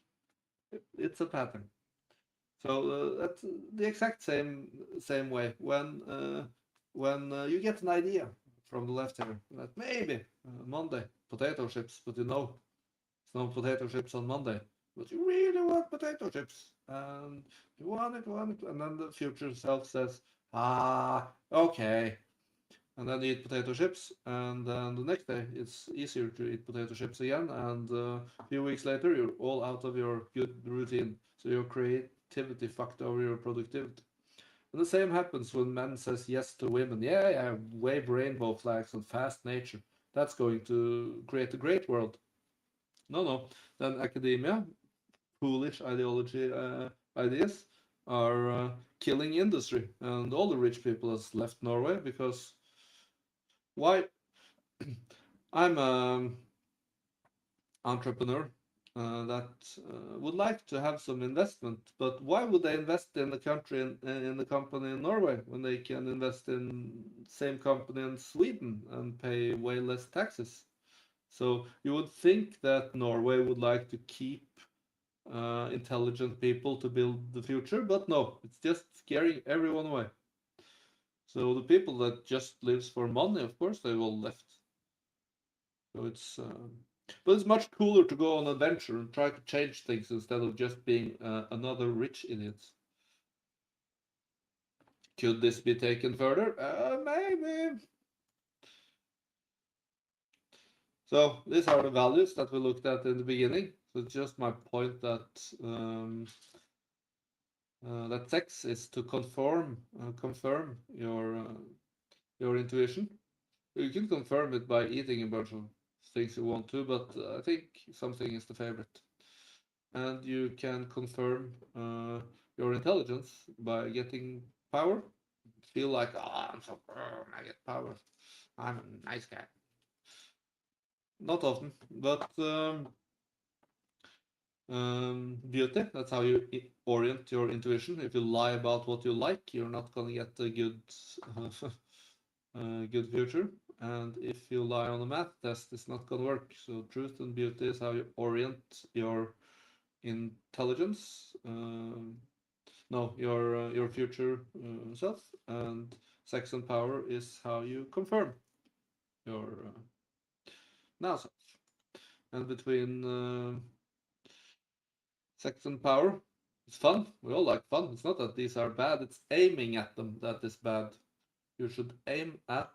It's a pattern. So that's the exact same way. When you get an idea from the left here that maybe Monday potato chips, but you know it's no potato chips on Monday, but you really want potato chips, and you want it, and then the future self says, okay, and then you eat potato chips, and then the next day it's easier to eat potato chips again, and a few weeks later you're all out of your good routine, so your creativity fucked over your productivity. And the same happens when men says yes to women. Yeah, wave rainbow flags and fast nature. That's going to create a great world. No. Then academia, foolish ideology ideas are killing industry, and all the rich people has left Norway because why? I'm an entrepreneur that would like to have some investment, but why would they invest in the country in the company in Norway when they can invest in same company in Sweden and pay way less taxes? So you would think that Norway would like to keep intelligent people to build the future, but no, it's just scaring everyone away. So the people that just lives for money, of course, they all left. So it's, but it's much cooler to go on an adventure and try to change things instead of just being another rich idiot. Could this be taken further? Maybe. So these are the values that we looked at in the beginning. So it's just my point that that sex is to confirm your intuition. You can confirm it by eating a bunch of things you want to, but I think something is the favorite. And you can confirm your intelligence by getting power. Feel like, I'm so I get power. I'm a nice guy. Not often, but beauty, that's how you orient your intuition. If you lie about what you like, you're not gonna get a good good future. And if you lie on a math test, it's not gonna work. So truth and beauty is how you orient your intelligence. No, your future self, and sex and power is how you confirm your now self. And between sex and power, it's fun. We all like fun. It's not that these are bad. It's aiming at them that is bad. You should aim at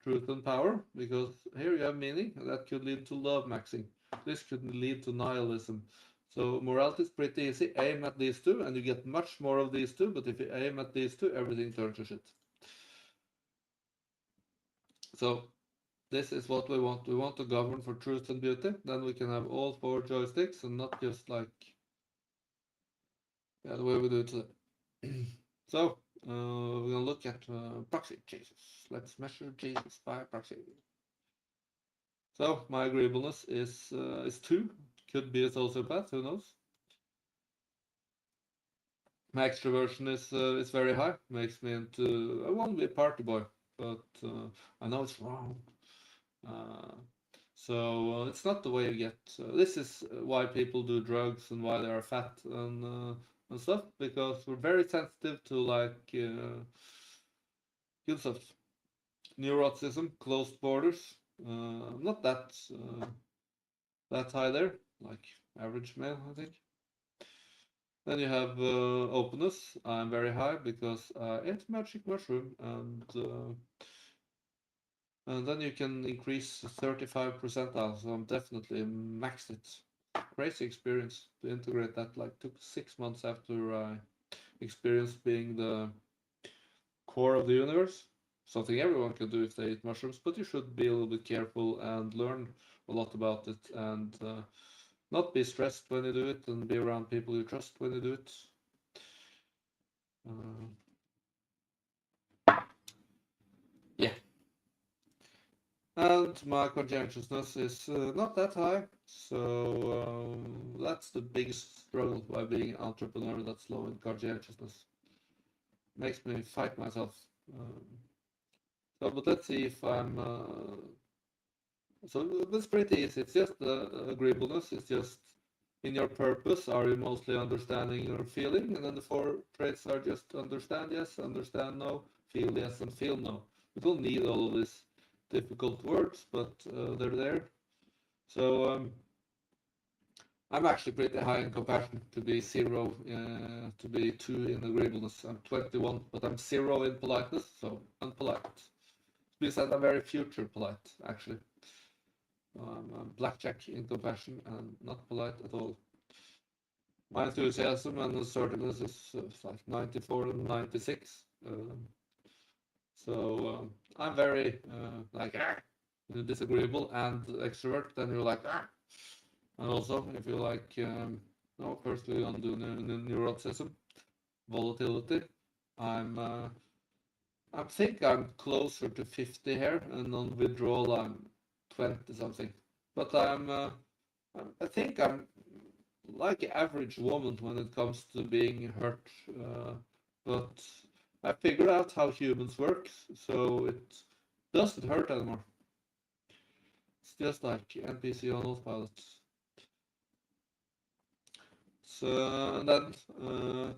truth and power, because here you have meaning, and that could lead to love maxing. This could lead to nihilism. So morality is pretty easy. Aim at these two, and you get much more of these two. But if you aim at these two, everything turns to shit. So this is what we want. We want to govern for truth and beauty. Then we can have all 4 joysticks and not just like the way we do it today. So we're gonna look at proxy. Jesus, let's measure Jesus by proxy. So my agreeableness is 2. Could be a sociopath. Who knows? My extroversion is very high. Makes me into I want to be a party boy, but I know it's wrong. So it's not the way you get. This is why people do drugs and why they are fat and stuff, because we're very sensitive to like good stuff. Neuroticism, closed borders. Not that high there, like average male, I think. Then you have openness. I'm very high because I ate magic mushroom, and then you can increase 35% out. So I'm definitely maxed it. Crazy experience to integrate that. Like took 6 months after I experienced being the core of the universe. Something everyone can do if they eat mushrooms, but you should be a little bit careful and learn a lot about it and not be stressed when you do it and be around people you trust when you do it. Yeah. And my conscientiousness is not that high, so that's the biggest struggle by being an entrepreneur. That's low in conscientiousness. Makes me fight myself. So, but let's see if I'm. So it's pretty easy. It's just agreeableness. It's just in your purpose. Are you mostly understanding your feeling? And then the 4 traits are just understand yes, understand no, feel yes, and feel no. We don't need all of these difficult words, but they're there. So I'm actually pretty high in compassion to be 0, to be 2 in agreeableness. I'm 21, but I'm 0 in politeness, so unpolite. Because I'm very future polite, actually. I'm blackjack in compassion and not polite at all. My enthusiasm and assertiveness is like 94 and 96. So I'm very like disagreeable and extrovert. Then you're like and also if you like no, first we undo neuroticism, volatility. I think I'm closer to 50 here, and on withdrawal I'm 20 something. But I think I'm like an average woman when it comes to being hurt. But I figured out how humans work, so it doesn't hurt anymore. It's just like NPC on autopilot. So then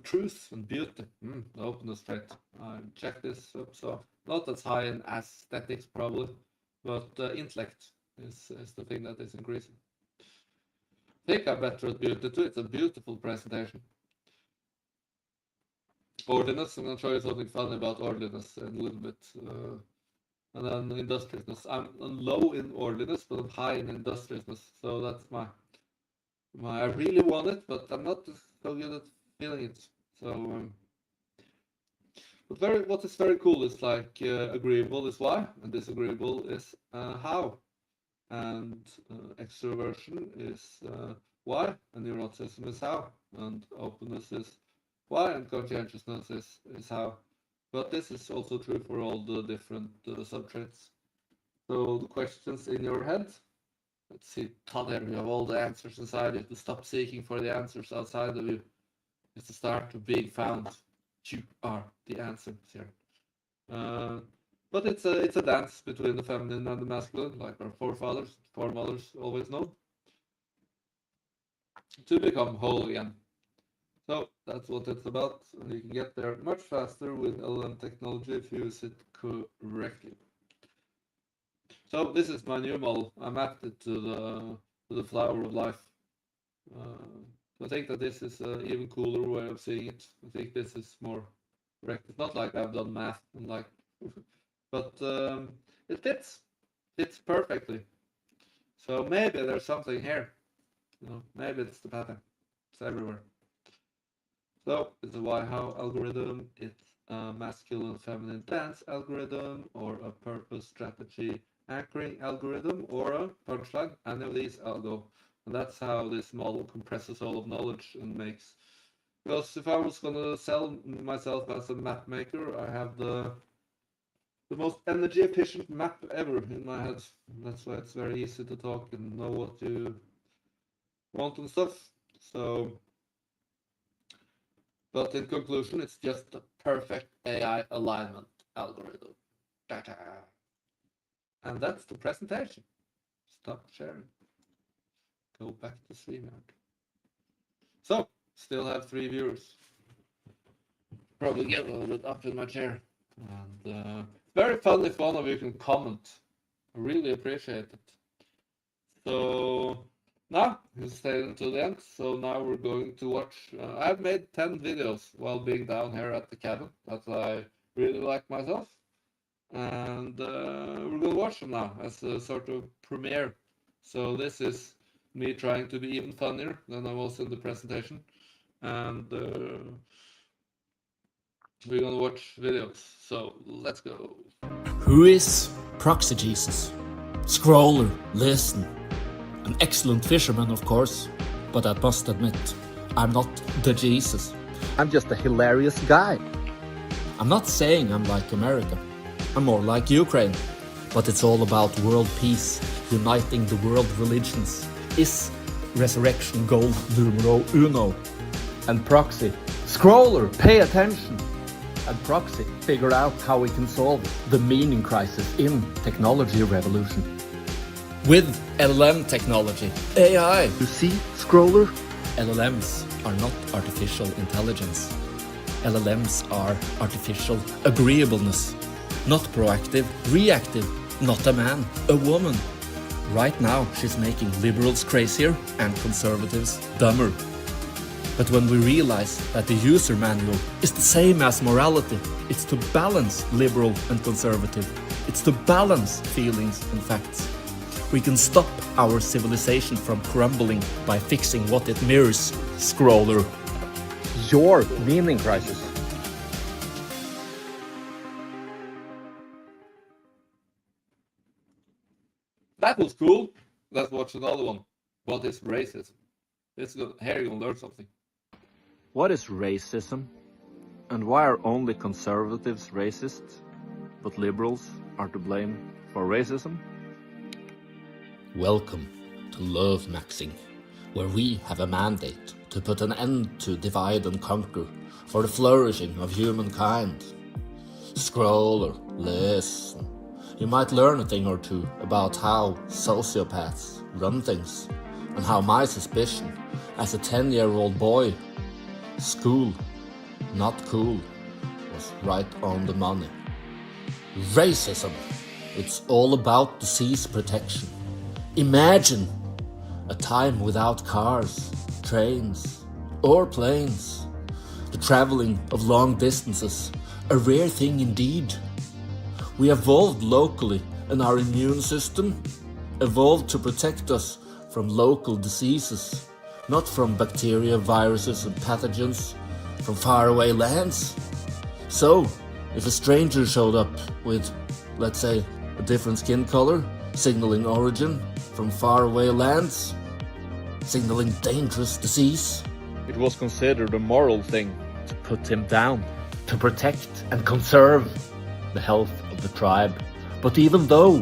truth and beauty, the openness trait. I checked this up, so not as high in aesthetics probably, but intellect is the thing that is increasing. I think I'm better at beauty too. It's a beautiful presentation. Orderliness, I'm gonna show you something funny about orderliness in a little bit. And then industriousness. I'm low in orderliness, but I'm high in industriousness. So that's my I really want it, but I'm not so good at feeling it. So, but what is very cool is like agreeable is why, and disagreeable is how, and extroversion is why, and neuroticism is how, and openness is why, and conscientiousness is how. But this is also true for all the different subtraits. So the questions in your head. Let's see, Todd, you have all the answers inside you. To stop seeking for the answers outside of you. It's the start of being found. You are the answers here. But it's a dance between the feminine and the masculine, like our foremothers always know, to become whole again. So that's what it's about. And you can get there much faster with LLM technology if you use it correctly. So this is my new model. I mapped it to the flower of life. So I think that this is an even cooler way of seeing it. I think this is more correct. It's not like I've done math and but it fits perfectly. So maybe there's something here. Maybe it's the pattern. It's everywhere. So it's a why-how algorithm. It's a masculine feminine dance algorithm, or a purpose strategy anchoring algorithm, or a punchline. Any of these I'll go. And that's how this model compresses all of knowledge and makes. Because if I was gonna sell myself as a map maker, I have the most energy efficient map ever in my head. That's why it's very easy to talk and know what you want and stuff. So, but in conclusion, it's just the perfect AI alignment algorithm. Ta-ta. And that's the presentation. Stop sharing. Go back to StreamYard. So, still have 3 viewers. Probably get a little bit up in my chair. And very fun if one of you can comment. I really appreciate it. So now you stayed until the end. So now we're going to watch. I've made 10 videos while being down here at the cabin that I really like myself, and we're going to watch them now as a sort of premiere. So this is me trying to be even funnier than I was in the presentation, and we're going to watch videos. So let's go. Who is Proxy Jesus? Scroller, listen. An excellent fisherman, of course, but I must admit, I'm not the Jesus. I'm just a hilarious guy. I'm not saying I'm like America. I'm more like Ukraine. But it's all about world peace, uniting the world religions. Is resurrection goal numero uno? And Proxy, Scroller, pay attention. And Proxy, figure out how we can solve the meaning crisis in technology revolution. With LLM technology, AI. You see, Scroller? LLMs are not artificial intelligence. LLMs are artificial agreeableness. Not proactive, reactive. Not a man, a woman. Right now, she's making liberals crazier and conservatives dumber. But when we realize that the user manual is the same as morality, it's to balance liberal and conservative. It's to balance feelings and facts. We can stop our civilization from crumbling by fixing what it mirrors, Scroller. Your meaning crisis. That was cool. Let's watch another one. What is racism? Here you're gonna learn something. What is racism? And why are only conservatives racist, but liberals are to blame for racism? Welcome to Love Maxing, where we have a mandate to put an end to divide and conquer for the flourishing of humankind. Scroller, listen. You might learn a thing or two about how sociopaths run things, and how my suspicion as a 10-year-old boy, school, not cool, was right on the money. Racism. It's all about disease protection. Imagine a time without cars, trains, or planes. The traveling of long distances, a rare thing indeed. We evolved locally, and our immune system evolved to protect us from local diseases, not from bacteria, viruses, and pathogens from faraway lands. So, if a stranger showed up with, let's say, a different skin color, signaling origin from faraway lands, signaling dangerous disease, It was considered a moral thing to put him down, to protect and conserve the health of the tribe. But even though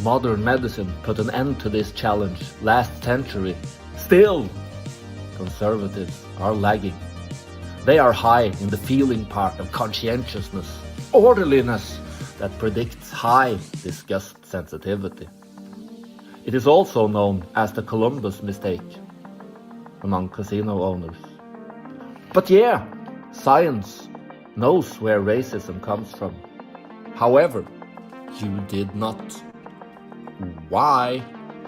modern medicine put an end to this challenge last century, still conservatives are lagging. They are high in the feeling part of conscientiousness, orderliness that predicts high disgust sensitivity. It is also known as the Columbus mistake among casino owners. But yeah, science knows where racism comes from. However, you did not. Why?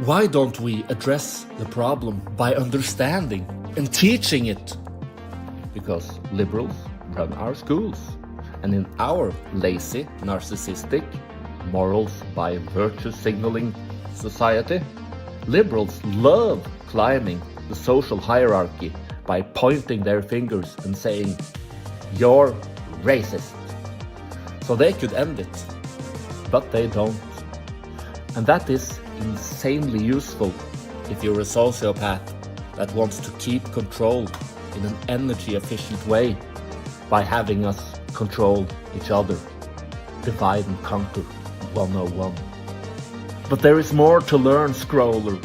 Why don't we address the problem by understanding and teaching it? Because liberals run our schools, and in our lazy, narcissistic, morals by virtue signaling society, Liberals love climbing the social hierarchy by pointing their fingers and saying, "You're racist." So they could end it, but they don't. And that is insanely useful if you're a sociopath that wants to keep control in an energy-efficient way by having us control each other. Divide and conquer 101. But there is more to learn, scroller.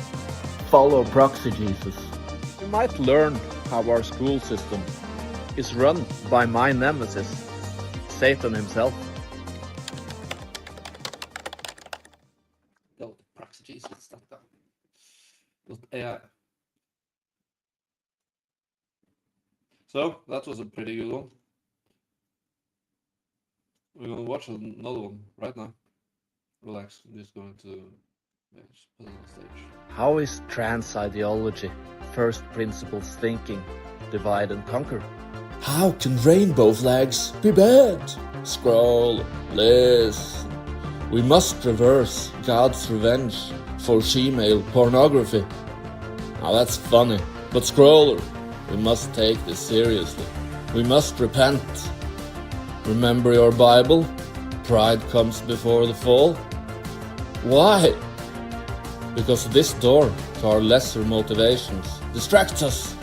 Follow Proxy Jesus. You might learn how our school system is run by my nemesis, Satan himself. No, Proxy Jesus, not that. Just AI. So, that was a pretty good one. We're gonna watch another one right now. Relax, I'm just going to just put it on stage. How is trans ideology, first principles thinking, divide and conquer? How can rainbow flags be bad? Scroll, listen. We must reverse God's revenge for female pornography. Now that's funny, but scroller, we must take this seriously. We must repent. Remember your Bible? Pride comes before the fall. Why? Because this door to our lesser motivations distracts us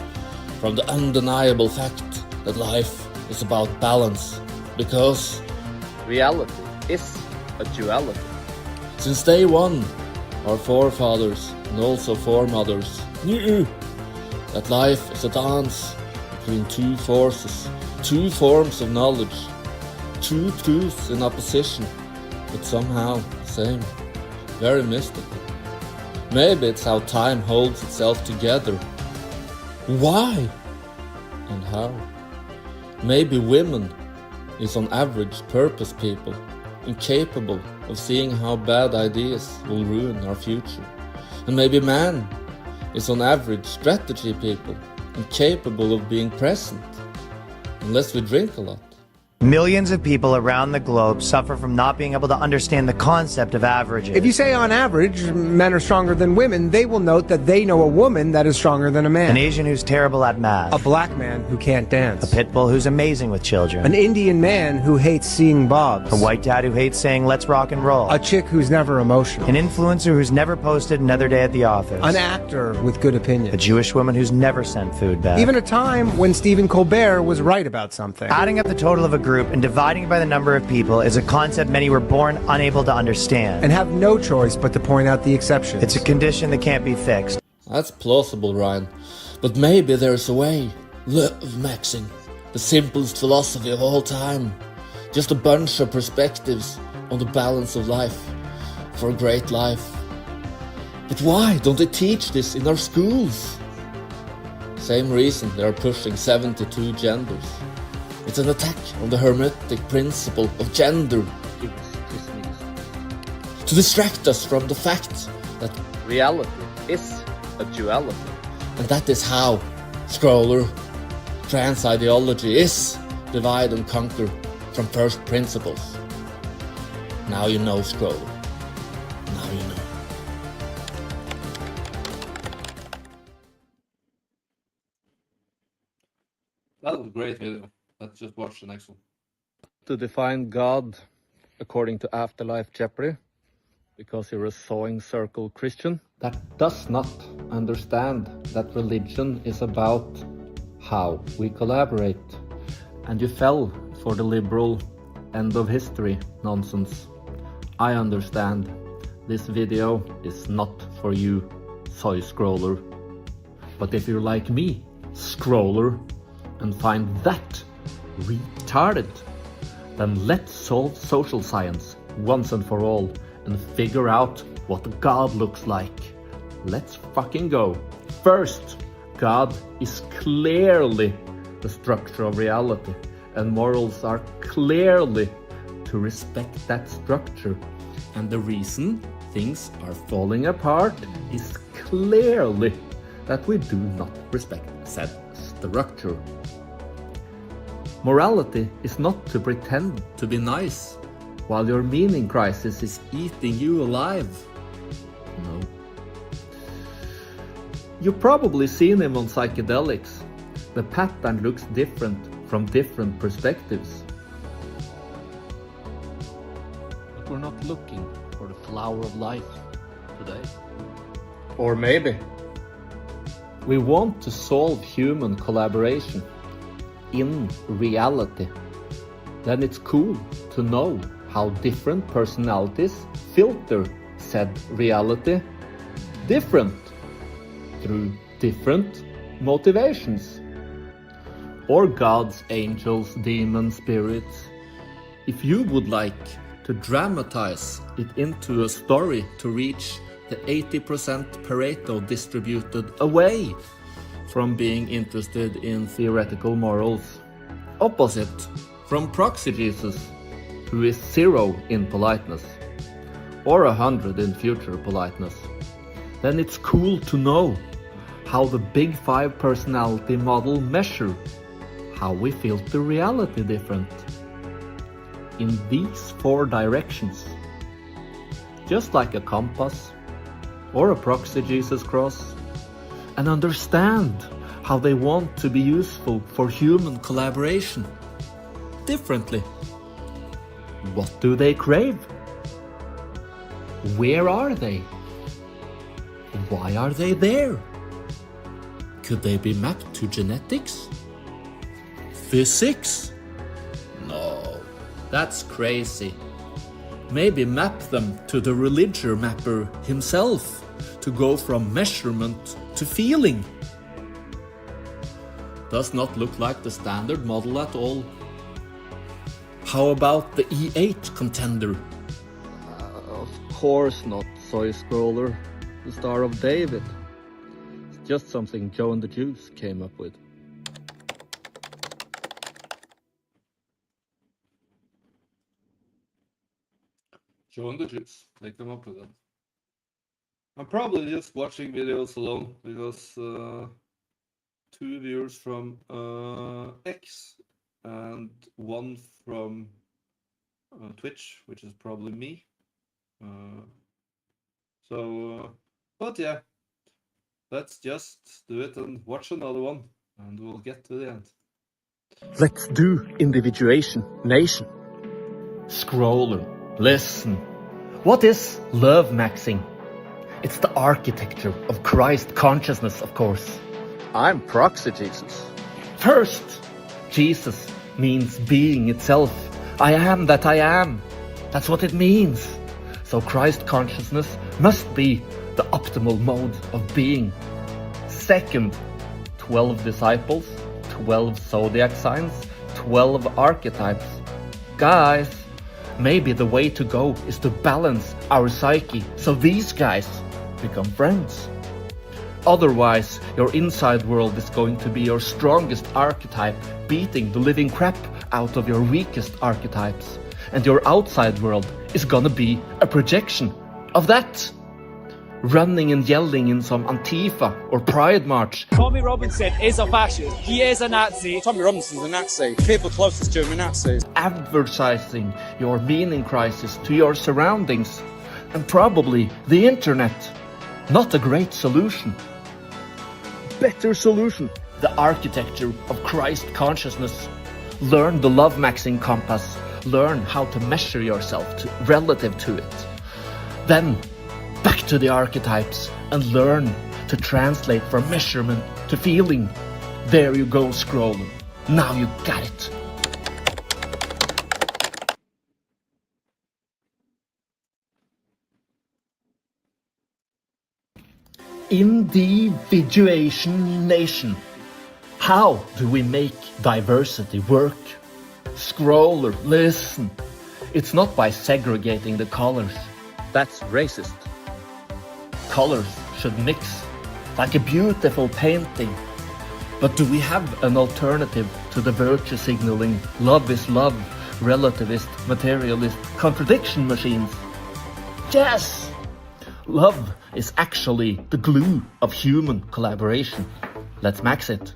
from the undeniable fact that life is about balance. Because reality is a duality. Since day one, our forefathers and also foremothers knew that life is a dance between two forces, two forms of knowledge, two truths in opposition, but somehow the same. Very mystical. Maybe it's how time holds itself together. Why? And how? Maybe women is on average purpose people, incapable of seeing how bad ideas will ruin our future. And maybe man is on average strategy people, incapable of being present, unless we drink a lot. Millions of people around the globe suffer from not being able to understand the concept of averages. If you say on average men are stronger than women, they will note that they know a woman that is stronger than a man. An Asian who's terrible at math. A black man who can't dance. A pit bull who's amazing with children. An Indian man who hates seeing bobs. A white dad who hates saying let's rock and roll. A chick who's never emotional. An influencer who's never posted another day at the office. An actor with good opinions. A Jewish woman who's never sent food back. Even a time when Stephen Colbert was right about something. Adding up the total of a group and dividing it by the number of people is a concept many were born unable to understand. And have no choice but to point out the exceptions. It's a condition that can't be fixed. That's plausible, Ryan. But maybe there's a way. Love maxing. The simplest philosophy of all time. Just a bunch of perspectives on the balance of life. For a great life. But why don't they teach this in our schools? Same reason they are pushing 72 genders. It's an attack on the hermetic principle of gender. To distract us from the fact that reality is a duality. And that is how, scroller, trans ideology is divide and conquer from first principles. Now you know, scroller. Now you know. That was a great video. Let's just watch the next one. To define God according to Afterlife Jeopardy, because you're a sewing circle Christian, that does not understand that religion is about how we collaborate. And you fell for the liberal end of history nonsense. I understand. This video is not for you, soy scroller. But if you're like me, scroller, and find that retarded, then let's solve social science once and for all and figure out what God looks like. Let's fucking go. First, God is clearly the structure of reality, and morals are clearly to respect that structure. And the reason things are falling apart is clearly that we do not respect said structure. Morality is not to pretend to be nice while your meaning crisis is eating you alive. No. You've probably seen him on psychedelics. The pattern looks different from different perspectives. But we're not looking for the flower of life today. Or maybe we want to solve human collaboration in reality. Then it's cool to know how different personalities filter said reality different through different motivations. Or gods, angels, demons, spirits. If you would like to dramatize it into a story to reach the 80% Pareto distributed away from being interested in theoretical morals. Opposite from Proxy Jesus, who is 0 in politeness, or 100 in future politeness. Then it's cool to know how the Big Five personality model measure how we filter reality different. In these 4 directions. Just like a compass or a Proxy Jesus cross, and understand how they want to be useful for human collaboration differently. What do they crave? Where are they? Why are they there? Could they be mapped to genetics? Physics? No, that's crazy. Maybe map them to the religion mapper himself to go from measurement to feeling. Does not look like the standard model at all. How about the E8 contender? Of course not, Soy Scroller, the Star of David. It's just something Joe and the Juice came up with. Joe and the Juice, make them up with them. I'm probably just watching videos alone because 2 viewers from X and 1 from Twitch, which is probably me. But yeah, let's just do it and watch another one, and we'll get to the end. Let's do individuation, nation. Scroller, listen. What is love maxing? It's the architecture of Christ consciousness, of course. I'm Proxy Jesus. First, Jesus means being itself. I am that I am. That's what it means. So Christ consciousness must be the optimal mode of being. Second, 12 disciples, 12 zodiac signs, 12 archetypes. Guys, maybe the way to go is to balance our psyche so these guys become friends. Otherwise, your inside world is going to be your strongest archetype, beating the living crap out of your weakest archetypes. And your outside world is gonna be a projection of that. Running and yelling in some Antifa or Pride March. Tommy Robinson is a fascist. He is a Nazi. Tommy Robinson's a Nazi. People closest to him are Nazis. Advertising your meaning crisis to your surroundings. And probably the internet. Not a great solution. Better solution. The architecture of Christ consciousness. Learn the love maxing compass. Learn how to measure yourself relative to it. Then back to the archetypes and learn to translate from measurement to feeling. There you go, scrolling. Now you got it. Individuation nation. How do we make diversity work? Scroller, listen. It's not by segregating the colors. That's racist. Colors should mix like a beautiful painting. But do we have an alternative to the virtue signaling love is love, relativist, materialist contradiction machines? Yes! Love is actually the glue of human collaboration. Let's max it.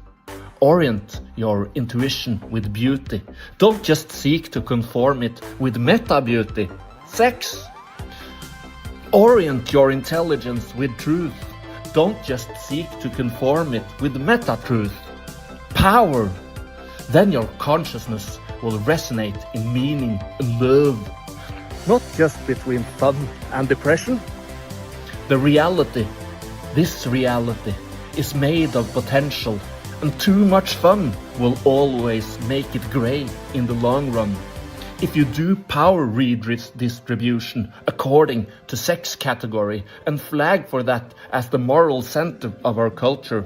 Orient your intuition with beauty. Don't just seek to conform it with meta-beauty. Sex. Orient your intelligence with truth. don't just seek to conform it with meta-truth. Power! Then your consciousness will resonate in meaning and love. Not just between fun and depression. The reality, this reality, is made of potential, and too much fun will always make it grey in the long run. If you do power redistribution according to sex category and flag for that as the moral center of our culture,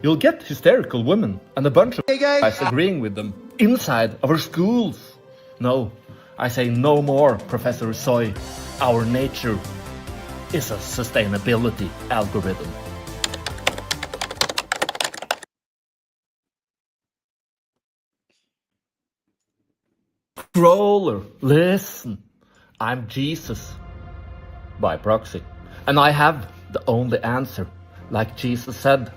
you'll get hysterical women and a bunch of guys agreeing with them inside our schools. No, I say no more, Professor Soy. Our nature is a sustainability algorithm. Scroller, listen. I'm Jesus by proxy. And I have the only answer. Like Jesus said,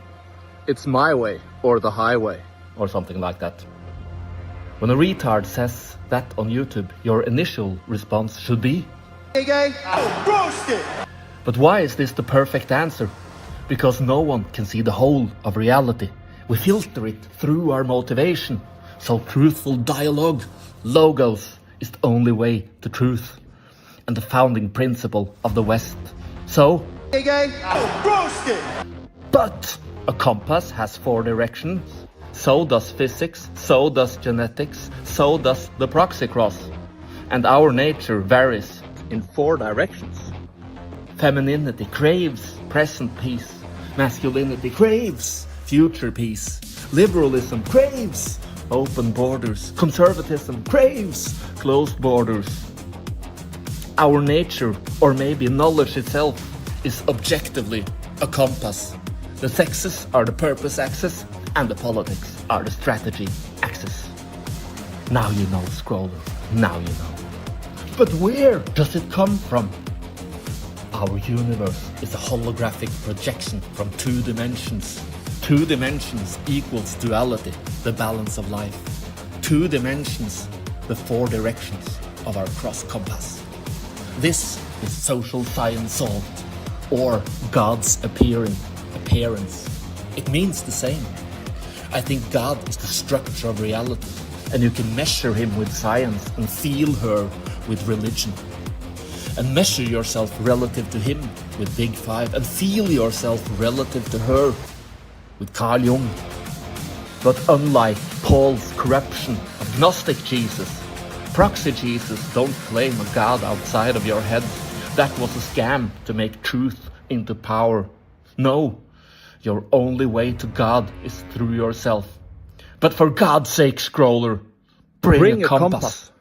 it's my way or the highway, or something like that. When a retard says that on YouTube, your initial response should be, but why is this the perfect answer? Because no one can see the whole of reality. We filter it through our motivation. So truthful dialogue, logos, is the only way to truth and the founding principle of the West. So, but a compass has 4 directions. So does physics, so does genetics, so does the proxy cross. And our nature varies in 4 directions. Femininity craves present peace. Masculinity craves future peace. Liberalism craves open borders. Conservatism craves closed borders. Our nature, or maybe knowledge itself, is objectively a compass. The sexes are the purpose axis, and the politics are the strategy axis. Now you know, Scroller. Now you know. But where does it come from? Our universe is a holographic projection from 2 dimensions. 2 dimensions equals duality, the balance of life. 2 dimensions, the 4 directions of our cross compass. This is social science solved, or God's appearance. It means the same. I think God is the structure of reality, and you can measure him with science and feel her with religion. And measure yourself relative to him with Big Five, and feel yourself relative to her with Carl Jung. But unlike Paul's corruption of Gnostic Jesus, Proxy Jesus don't claim a God outside of your head. That was a scam to make truth into power. No, your only way to God is through yourself. But for God's sake, Scroller, bring a compass.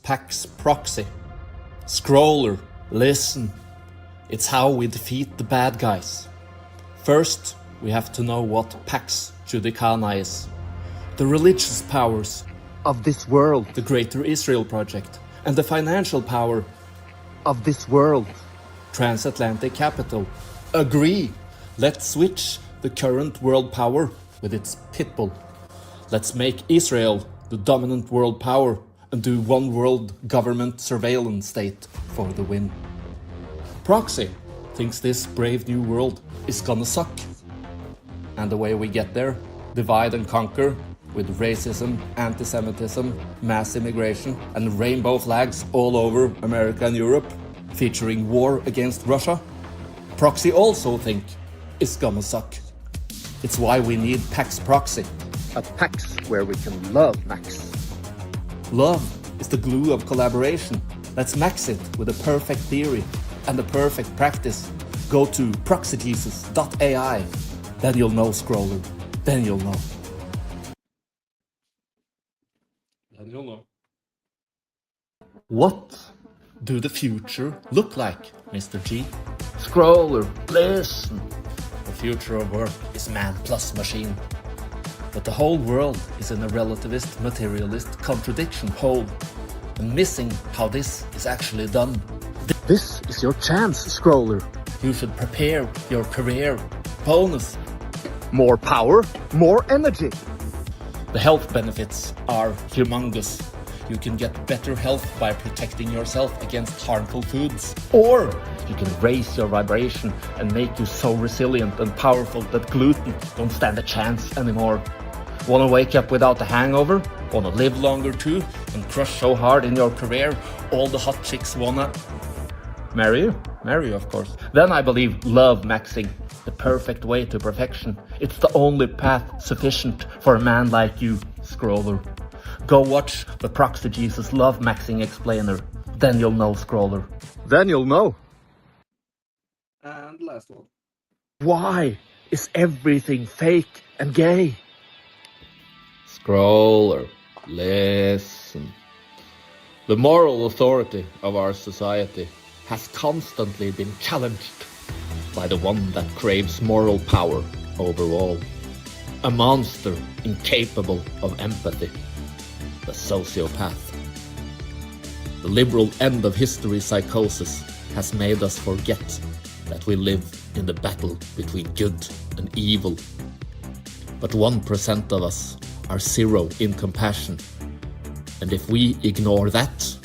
Pax Proxy. Scroller, listen. It's how we defeat the bad guys. First, we have to know what Pax Judicana is. The religious powers Of this world, the Greater Israel Project, and the financial power of this world. Transatlantic Capital. Agree. Let's switch the current world power with its pitbull. Let's make Israel the dominant world power and do one world government surveillance state for the win. Proxy thinks this brave new world is gonna suck. And the way we get there, divide and conquer with racism, anti-Semitism, mass immigration, and rainbow flags all over America and Europe, featuring war against Russia. Proxy also think it's gonna suck. It's why we need Pax Proxy. A Pax where we can love Max. Love is the glue of collaboration. Let's max it with a perfect theory and a perfect practice. Go to proxyjesus.ai. Then you'll know, Scroller. Then you'll know. Then you'll know. What do the future look like, Mr. G? Scroller, listen. The future of work is man plus machine. But the whole world is in a relativist, materialist contradiction hole. And missing how this is actually done. This is your chance, Scroller. You should prepare your career. Bonus. More power, more energy. The health benefits are humongous. you can get better health by protecting yourself against harmful foods. Or you can raise your vibration and make you so resilient and powerful that gluten don't stand a chance anymore. Wanna wake up without a hangover? Wanna live longer too and crush so hard in your career all the hot chicks wanna marry you? Marry you, of course. Then I believe love maxing, the perfect way to perfection. It's the only path sufficient for a man like you, Scroller. Go watch the Proxy Jesus love maxing explainer. Then you'll know, Scroller. Then you'll know. And last one. Why is everything fake and gay? Scroller, listen. The moral authority of our society has constantly been challenged by the one that craves moral power over all. A monster incapable of empathy, the sociopath. The liberal end of history psychosis has made us forget that we live in the battle between good and evil. But 1% of us are zero in compassion. And if we ignore that,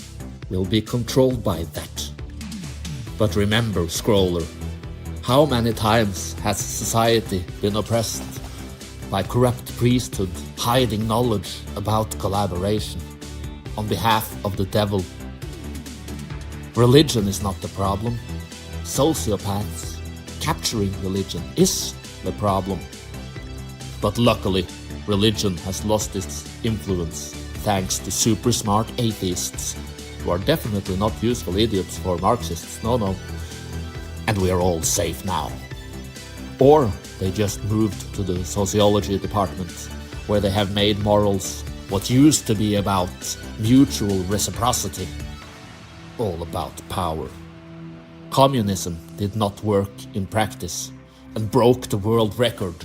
we'll be controlled by that. But remember, Scroller, how many times has society been oppressed by corrupt priesthood hiding knowledge about collaboration on behalf of the devil? Religion is not the problem. Sociopaths capturing religion is the problem. But luckily, religion has lost its influence thanks to super smart atheists who are definitely not useful idiots for Marxists, no. And we are all safe now. Or they just moved to the sociology department, where they have made morals what used to be about mutual reciprocity, all about power. Communism did not work in practice and broke the world record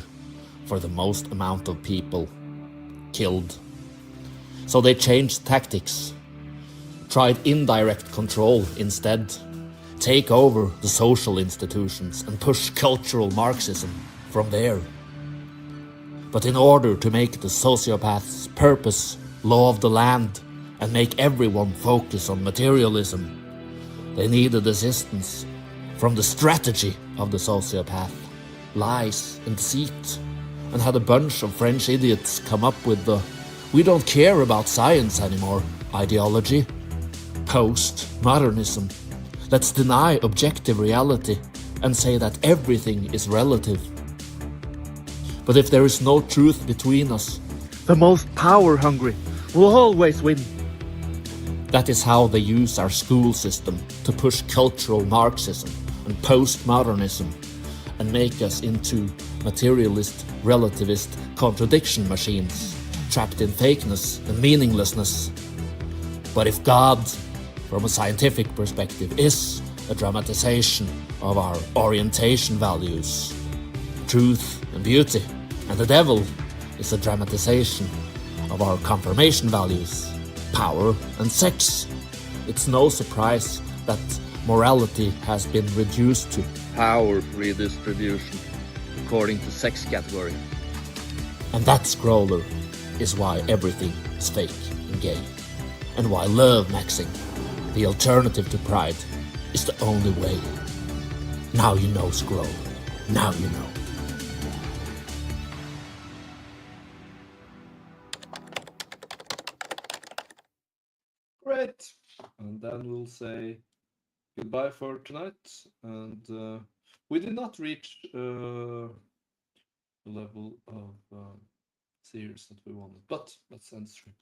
for the most amount of people killed. So they changed tactics, tried indirect control instead, take over the social institutions and push cultural Marxism from there. But in order to make the sociopath's purpose law of the land and make everyone focus on materialism, they needed assistance from the strategy of the sociopath, lies and deceit, and had a bunch of French idiots come up with the "we don't care about science anymore" ideology. Post-modernism. Let's deny objective reality and say that everything is relative. But if there is no truth between us, the most power-hungry will always win. That is how they use our school system to push cultural Marxism and postmodernism and make us into materialist, relativist contradiction machines, trapped in fakeness and meaninglessness. But if God, from a scientific perspective, is a dramatization of our orientation values, truth and beauty, and the devil is a dramatization of our confirmation values, power and sex, it's no surprise that morality has been reduced to Power redistribution according to sex category. And that, Scroller, is why everything is fake and gay. And why love maxing, the alternative to pride, is the only way. Now you know, Scroller. Now you know. Great. And then we'll say goodbye for tonight. And we did not reach the level of series that we wanted, but let's end stream.